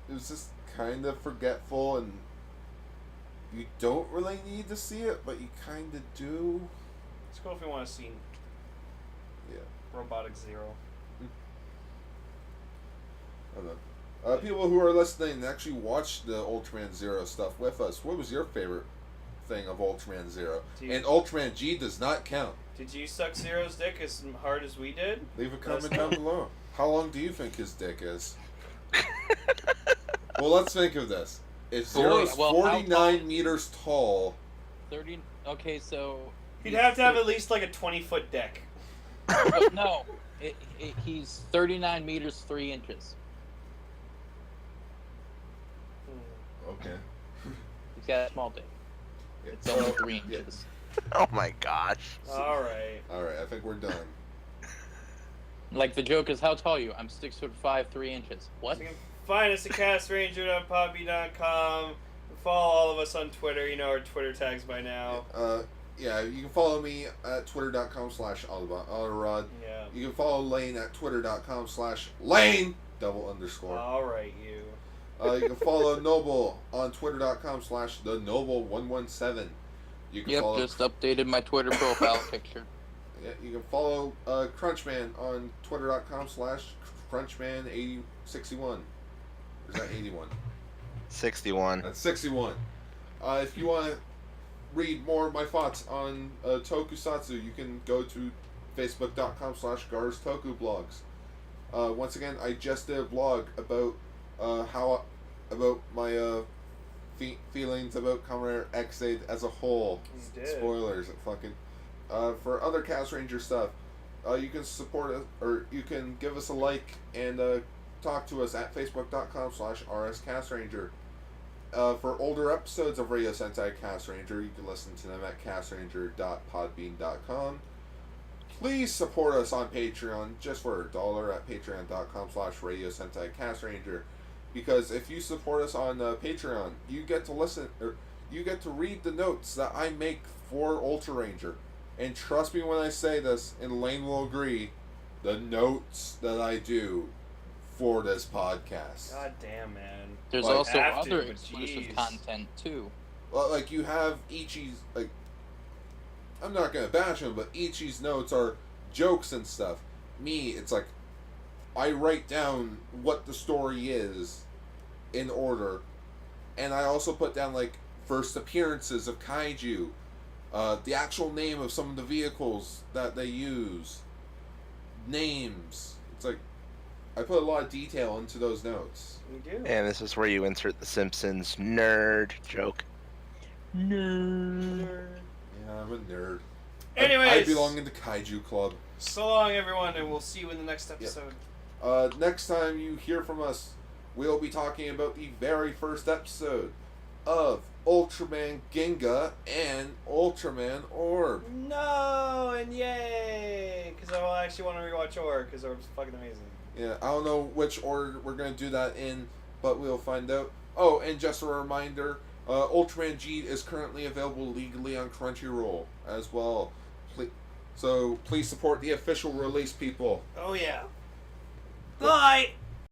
It was just kind of forgetful, and you don't really need to see it, but you kind of do. It's cool if you want to see Yeah. Robotic Zero. I don't know. People who are listening actually watch the Ultraman Zero stuff with us. What was your favorite thing of Ultraman Zero? Dude. And Ultraman G does not count. Did you suck Zero's dick as hard as we did? Leave a comment down below. How long do you think his dick is? Well, let's think of this. If Zero's Well, how 49 tall- meters tall, 30. Okay, so He'd have to have at least like a 20-foot dick. no, he's 39 meters 3 inches. okay. He's got a small dick. It's only 3 inches. Oh my gosh. Alright. Alright, I think we're done. Like the joke is, how tall are you? I'm 6'5", 3 inches. What? You can find us at castranger.podbean.com. Follow all of us on Twitter. You know our Twitter tags by now. Yeah, you can follow me at twitter.com/Autobot. Yeah. You can follow Lane at twitter.com/Lane _. Alright, you. You can follow Noble on twitter.com/thenoble117. You can follow Just updated my Twitter profile picture. Yeah, you can follow Crunchman on twitter.com/Crunchman8061. Or is that 81? 61. That's 61. If you want to read more of my thoughts on tokusatsu, you can go to facebook.com/GarsTokuBlogs. Once again, I just did a blog about about my feelings about Kamen Rider X8 as a whole. You did. Spoilers. Fucking. For other Cast Ranger stuff, you can support us, or you can give us a like and talk to us at facebook.com/RSCastRanger. For older episodes of Radio Sentai Cast Ranger, you can listen to them at castranger.podbean.com. Please support us on Patreon just for $1 at patreon.com/Radio Sentai Cast Ranger. Because if you support us on Patreon, you get to listen, or you get to read the notes that I make for Ultraranger. And trust me when I say this, and Lane will agree, the notes that I do for this podcast. God damn, man. There's Like, also have to, other but exclusive jeez. content too. Well, like you have Ichi's, like, I'm not gonna bash him, but Ichi's notes are jokes and stuff. Me, it's like, I write down what the story is in order, and I also put down, like, first appearances of kaiju, the actual name of some of the vehicles that they use, names. It's like, I put a lot of detail into those notes. You do. And this is where you insert the Simpsons nerd joke. Nerd. Yeah, I'm a nerd. Anyways. I belong in the kaiju club. So long, everyone, and we'll see you in the next episode. Next time you hear from us, we'll be talking about the very first episode of Ultraman Ginga and Ultraman Orb. No, and yay! Because I actually want to rewatch Orb, because Orb's fucking amazing. Yeah, I don't know which order we're going to do that in, but we'll find out. Oh, and just a reminder, Ultraman G is currently available legally on Crunchyroll as well. So please support the official release, people. Oh, yeah. Bye!